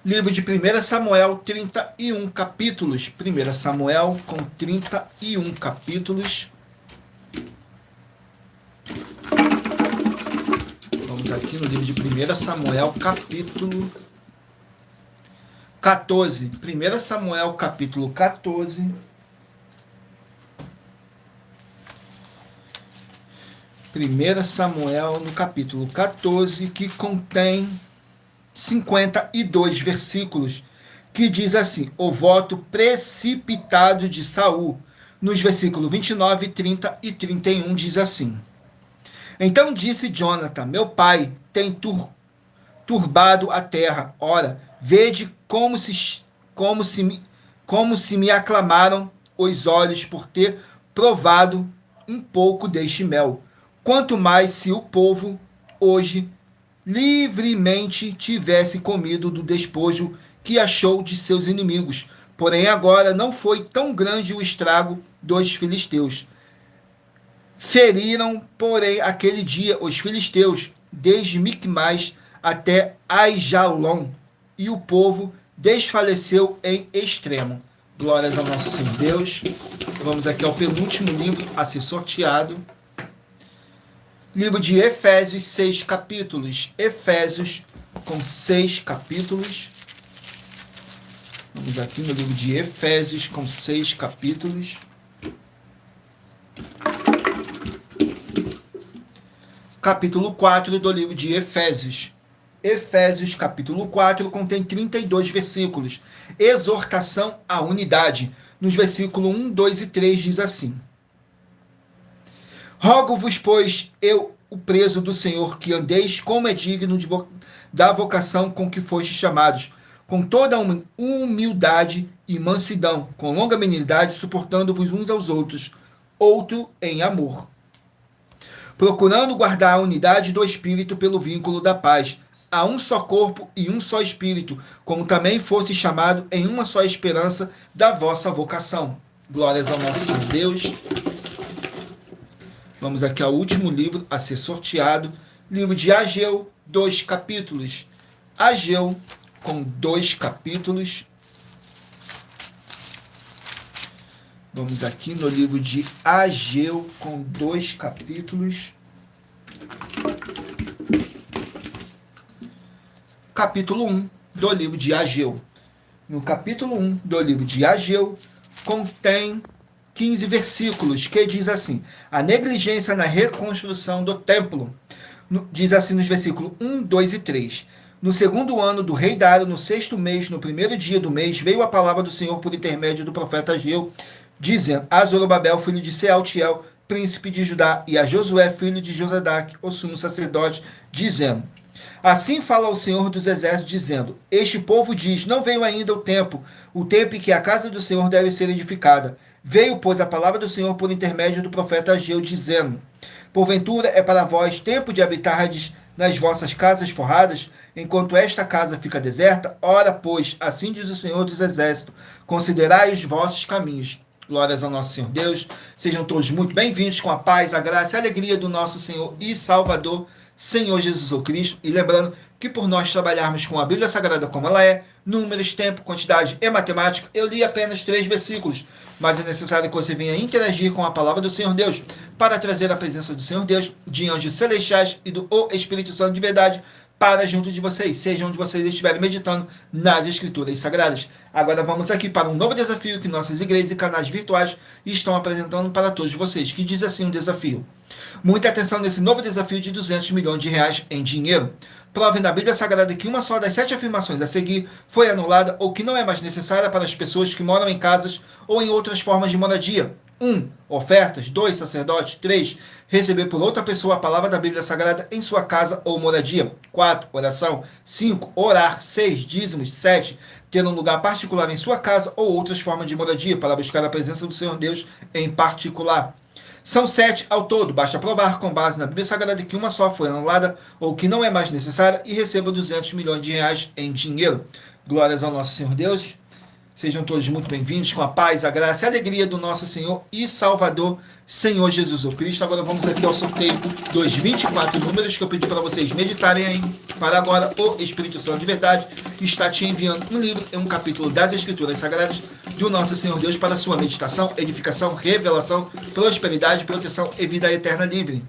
Livro de 1 Samuel, 31 capítulos. 1 Samuel com 31 capítulos. Vamos aqui no livro de 1 Samuel, capítulo 14. 1 Samuel, capítulo 14. 1 Samuel, no capítulo 14, que contém 52 versículos, que diz assim: o voto precipitado de Saul. Nos versículos 29, 30 e 31 diz assim: então disse Jonathan, meu pai tem turbado a terra. Ora, vede como se me aclamaram os olhos por ter provado um pouco deste mel. Quanto mais se o povo hoje livremente tivesse comido do despojo que achou de seus inimigos. Porém agora não foi tão grande o estrago dos filisteus. Feriram, porém, aquele dia os filisteus, desde Micmais até Aijalon, e o povo desfaleceu em extremo. Glórias ao nosso Senhor Deus. Vamos aqui ao penúltimo livro a ser sorteado. Livro de Efésios, 6 capítulos. Efésios com 6 capítulos. Vamos aqui no livro de Efésios com 6 capítulos. Capítulo 4 do livro de Efésios. Efésios, capítulo 4, contém 32 versículos. Exortação à unidade. Nos versículos 1, 2 e 3 diz assim: rogo-vos, pois, eu, o preso do Senhor, que andeis como é digno da vocação com que fostes chamados, com toda humildade e mansidão, com longa benignidade, suportando-vos uns aos outros, outro em amor, procurando guardar a unidade do Espírito pelo vínculo da paz. Há um só corpo e um só Espírito, como também fosse chamado em uma só esperança da vossa vocação. Glórias ao nosso Senhor Deus. Vamos aqui ao último livro a ser sorteado. Livro de Ageu, 2 capítulos. Ageu, com 2 capítulos. Vamos aqui no livro de Ageu, com 2 capítulos. Capítulo 1 do livro de Ageu. No capítulo 1 do livro de Ageu, contém 15 versículos, que diz assim: a negligência na reconstrução do templo. Diz assim nos versículos 1, 2 e 3. No segundo ano do rei Dário, no 6º mês, no primeiro dia do mês, veio a palavra do Senhor por intermédio do profeta Ageu, dizendo a Zorobabel, filho de Sealtiel, príncipe de Judá, e a Josué, filho de Josadaque, o sumo sacerdote, dizendo: assim fala o Senhor dos Exércitos, dizendo: este povo diz, não veio ainda o tempo em que a casa do Senhor deve ser edificada. Veio, pois, a palavra do Senhor por intermédio do profeta Ageu, dizendo: porventura é para vós tempo de habitardes nas vossas casas forradas, enquanto esta casa fica deserta? Ora, pois, assim diz o Senhor dos Exércitos, considerai os vossos caminhos. Glórias ao nosso Senhor Deus. Sejam todos muito bem-vindos, com a paz, a graça e a alegria do nosso Senhor e Salvador, Senhor Jesus Cristo. E lembrando que por nós trabalharmos com a Bíblia Sagrada como ela é, números, tempo, quantidade e matemática, eu li apenas 3 versículos, mas é necessário que você venha interagir com a palavra do Senhor Deus para trazer a presença do Senhor Deus, de anjos celestiais e do Espírito Santo de verdade para junto de vocês, seja onde vocês estiverem meditando nas Escrituras Sagradas. Agora vamos aqui para um novo desafio que nossas igrejas e canais virtuais estão apresentando para todos vocês, que diz assim um desafio. Muita atenção nesse novo desafio de 200 milhões de reais em dinheiro. Prove na Bíblia Sagrada que uma só das 7 afirmações a seguir foi anulada ou que não é mais necessária para as pessoas que moram em casas ou em outras formas de moradia. 1. Ofertas. 2. Sacerdote. 3. Receber por outra pessoa a palavra da Bíblia Sagrada em sua casa ou moradia. 4. Oração. 5. Orar. 6. Dízimos. 7. Ter um lugar particular em sua casa ou outras formas de moradia para buscar a presença do Senhor Deus em particular. São 7 ao todo. Basta provar com base na Bíblia Sagrada que uma só foi anulada ou que não é mais necessária e receba 200 milhões de reais em dinheiro. Glórias ao nosso Senhor Deus. Sejam todos muito bem-vindos com a paz, a graça e a alegria do nosso Senhor e Salvador, Senhor Jesus o Cristo. Agora vamos aqui ao sorteio dos 24 números que eu pedi para vocês meditarem aí. Para agora, o Espírito Santo de verdade está te enviando um livro, um capítulo das Escrituras Sagradas do nosso Senhor Deus para sua meditação, edificação, revelação, prosperidade, proteção e vida eterna livre.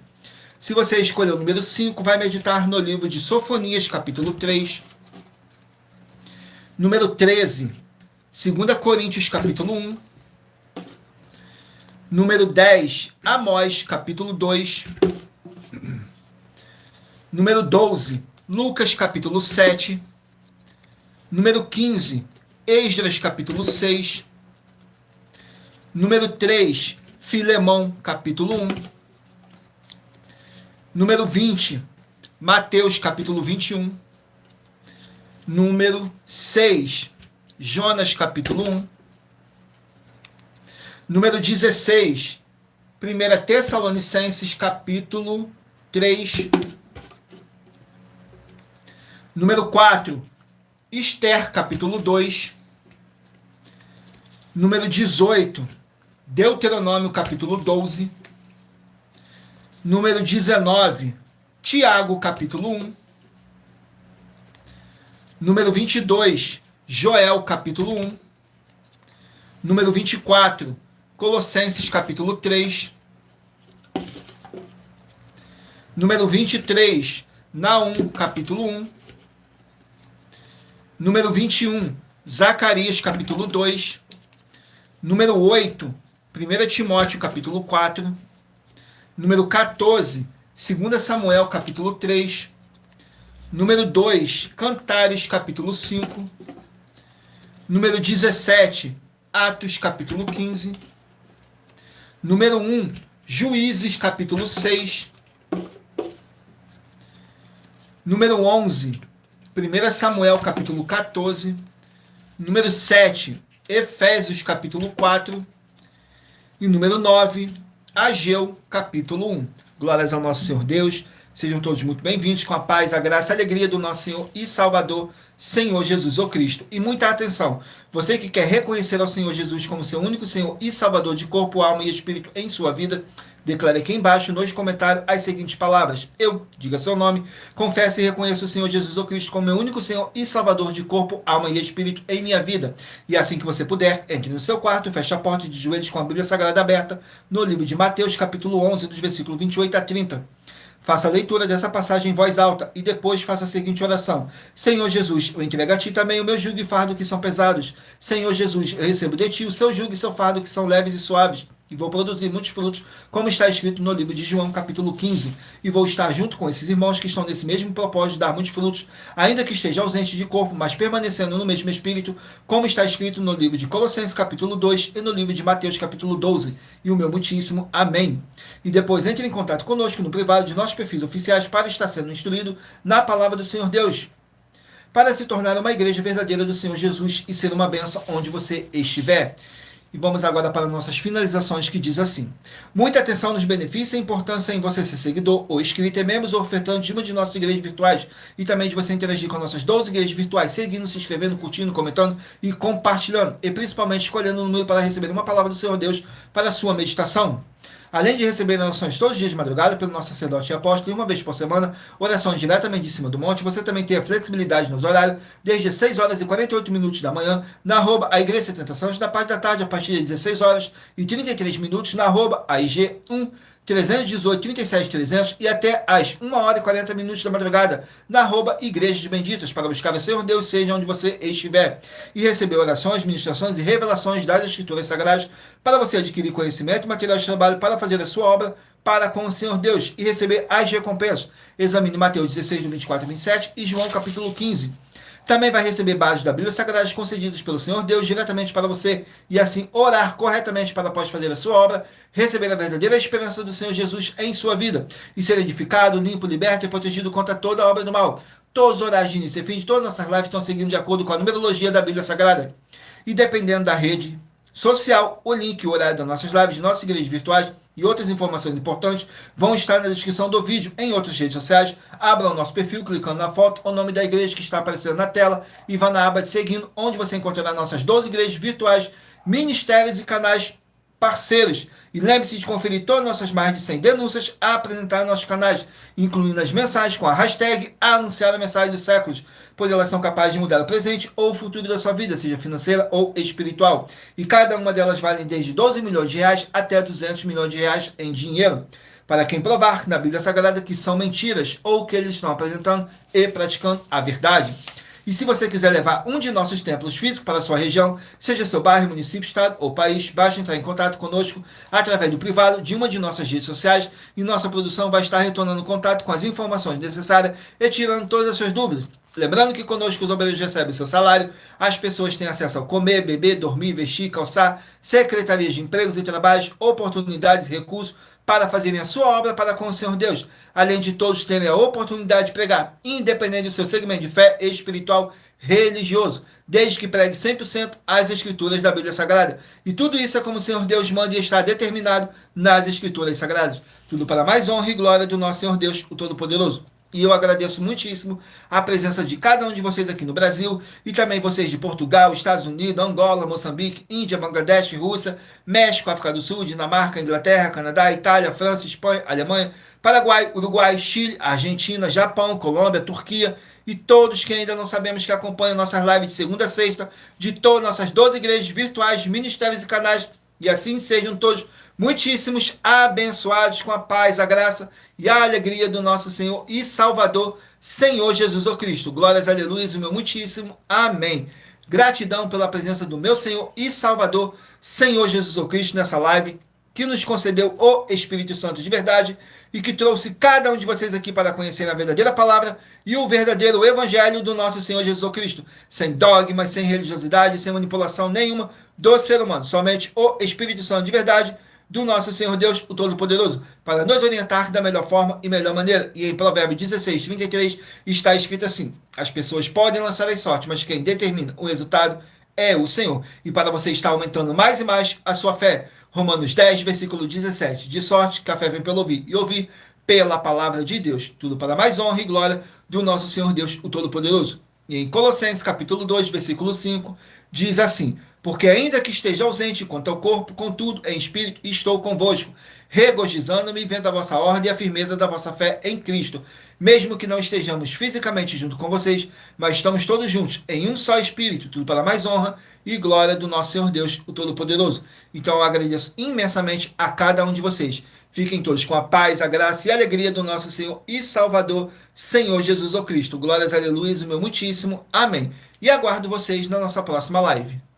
Se você escolher o número 5, vai meditar no livro de Sofonias, capítulo 3. Número 13, 2 Coríntios, capítulo 1. Número 10, Amós, capítulo 2. Número 12, Lucas, capítulo 7. Número 15, Esdras, capítulo 6. Número 3, Filemão, capítulo 1. Número 20, Mateus, capítulo 21. Número 6, Jonas, capítulo 1. Número 16, 1 Tessalonicenses, capítulo 3. Número 4, Esther, capítulo 2. Número 18, Deuteronômio, capítulo 12. Número 19, Tiago, capítulo 1. Número 22, Joel, capítulo 1. Número 24, Colossenses, capítulo 3. Número 23, Naum, capítulo 1. Número 21, Zacarias, capítulo 2. Número 8, 1 Timóteo, capítulo 4. Número 14, 2 Samuel, capítulo 3. Número 2, Cantares, capítulo 5. Número 17, Atos, capítulo 15. Número 1, Juízes, capítulo 6. Número 11, 1 Samuel, capítulo 14. Número 7, Efésios, capítulo 4. E número 9, Ageu, capítulo 1. Glórias ao nosso Senhor Deus. Sejam todos muito bem-vindos com a paz, a graça e a alegria do nosso Senhor e Salvador, Senhor Jesus o Cristo. E muita atenção, você que quer reconhecer ao Senhor Jesus como seu único Senhor e Salvador de corpo, alma e espírito em sua vida, declare aqui embaixo nos comentários as seguintes palavras. Eu, diga seu nome, confesso e reconheço o Senhor Jesus o Cristo como meu único Senhor e Salvador de corpo, alma e espírito em minha vida. E assim que você puder, entre no seu quarto, feche a porta de joelhos com a Bíblia Sagrada aberta no livro de Mateus, capítulo 11, dos versículos 28 a 30. Faça a leitura dessa passagem em voz alta e depois faça a seguinte oração. Senhor Jesus, eu entrego a Ti também o meu jugo e fardo que são pesados. Senhor Jesus, eu recebo de Ti o seu jugo e seu fardo que são leves e suaves. E vou produzir muitos frutos, como está escrito no livro de João, capítulo 15. E vou estar junto com esses irmãos que estão nesse mesmo propósito de dar muitos frutos, ainda que esteja ausente de corpo, mas permanecendo no mesmo espírito, como está escrito no livro de Colossenses, capítulo 2, e no livro de Mateus, capítulo 12. E o meu muitíssimo amém. E depois entre em contato conosco no privado de nossos perfis oficiais para estar sendo instruído na palavra do Senhor Deus, para se tornar uma igreja verdadeira do Senhor Jesus e ser uma bênção onde você estiver. E vamos agora para nossas finalizações, que diz assim. Muita atenção nos benefícios e importância em você ser seguidor ou inscrito e membros ou ofertante de uma de nossas igrejas virtuais. E também de você interagir com nossas 12 igrejas virtuais, seguindo, se inscrevendo, curtindo, comentando e compartilhando. E principalmente escolhendo um número para receber uma palavra do Senhor Deus para a sua meditação. Além de receber orações todos os dias de madrugada pelo nosso sacerdote e apóstolo, e uma vez por semana, orações diretamente de cima do monte, você também tem a flexibilidade nos horários, desde 6 horas e 48 minutos da manhã, na arroba a Igreja 70 Santos, da parte da tarde, a partir de 16 horas e 33 minutos, na arroba a IG1, 318, 37, 300 e até às 1 hora e 40 minutos da madrugada, na arroba Igrejas Benditas, para buscar o Senhor Deus, seja onde você estiver, e receber orações, ministrações e revelações das Escrituras Sagradas, para você adquirir conhecimento e material de trabalho para fazer a sua obra para com o Senhor Deus e receber as recompensas. Examine Mateus 16, 24 e 27 e João capítulo 15. Também vai receber bases da Bíblia Sagrada concedidas pelo Senhor Deus diretamente para você e assim orar corretamente para após fazer a sua obra, receber a verdadeira esperança do Senhor Jesus em sua vida e ser edificado, limpo, liberto e protegido contra toda a obra do mal. Todos os horários de início e fim de todas as nossas lives estão seguindo de acordo com a numerologia da Bíblia Sagrada. E dependendo da rede social. O link e o horário das nossas lives, de nossas igrejas virtuais e outras informações importantes vão estar na descrição do vídeo. Em outras redes sociais, abra o nosso perfil clicando na foto, o nome da igreja que está aparecendo na tela e vá na aba de seguindo, onde você encontrará nossas 12 igrejas virtuais, ministérios e canais parceiros. E lembre-se de conferir todas as nossas mais de 100 denúncias a apresentar em nossos canais, incluindo as mensagens com a hashtag Anunciar a Mensagem dos Séculos, pois elas são capazes de mudar o presente ou o futuro da sua vida, seja financeira ou espiritual. E cada uma delas vale desde 12 milhões de reais até 200 milhões de reais em dinheiro, para quem provar na Bíblia Sagrada que são mentiras ou que eles estão apresentando e praticando a verdade. E se você quiser levar um de nossos templos físicos para a sua região, seja seu bairro, município, estado ou país, basta entrar em contato conosco através do privado de uma de nossas redes sociais e nossa produção vai estar retornando contato com as informações necessárias e tirando todas as suas dúvidas. Lembrando que conosco os obreiros recebem seu salário, as pessoas têm acesso ao comer, beber, dormir, vestir, calçar, secretarias de empregos e trabalhos, oportunidades e recursos para fazerem a sua obra para com o Senhor Deus, além de todos terem a oportunidade de pregar, independente do seu segmento de fé espiritual religioso, desde que pregue 100% as Escrituras da Bíblia Sagrada. E tudo isso é como o Senhor Deus manda e está determinado nas Escrituras Sagradas. Tudo para mais honra e glória do nosso Senhor Deus, o Todo-Poderoso. E eu agradeço muitíssimo a presença de cada um de vocês aqui no Brasil e também vocês de Portugal, Estados Unidos, Angola, Moçambique, Índia, Bangladesh, Rússia, México, África do Sul, Dinamarca, Inglaterra, Canadá, Itália, França, Espanha, Alemanha, Paraguai, Uruguai, Chile, Argentina, Japão, Colômbia, Turquia e todos que ainda não sabemos que acompanham nossas lives de segunda a sexta, de todas nossas 12 igrejas virtuais, ministérios e canais, e assim sejam todos muitíssimos abençoados com a paz, a graça e a alegria do nosso Senhor e Salvador, Senhor Jesus o Cristo. Glórias, aleluias, o meu muitíssimo amém. Gratidão pela presença do meu Senhor e Salvador, Senhor Jesus o Cristo, nessa live, que nos concedeu o Espírito Santo de verdade e que trouxe cada um de vocês aqui para conhecer a verdadeira palavra e o verdadeiro evangelho do nosso Senhor Jesus Cristo, sem dogmas, sem religiosidade, sem manipulação nenhuma do ser humano, somente o Espírito Santo de verdade do nosso Senhor Deus, o Todo-Poderoso, para nos orientar da melhor forma e melhor maneira. E em Provérbios 16, 33, está escrito assim: as pessoas podem lançar as sortes, mas quem determina o resultado é o Senhor. E para você estar aumentando mais e mais a sua fé, Romanos 10, versículo 17. De sorte que a fé vem pelo ouvir, e ouvir pela palavra de Deus. Tudo para mais honra e glória do nosso Senhor Deus, o Todo-Poderoso. E em Colossenses, capítulo 2, versículo 5, diz assim: porque ainda que esteja ausente quanto ao corpo, contudo, em espírito, estou convosco, regozijando-me vendo a vossa ordem e a firmeza da vossa fé em Cristo. Mesmo que não estejamos fisicamente junto com vocês, mas estamos todos juntos em um só espírito, tudo para mais honra e glória do nosso Senhor Deus, o Todo-Poderoso. Então eu agradeço imensamente a cada um de vocês. Fiquem todos com a paz, a graça e a alegria do nosso Senhor e Salvador, Senhor Jesus o Cristo. Glórias, aleluias, o meu muitíssimo amém. E aguardo vocês na nossa próxima live.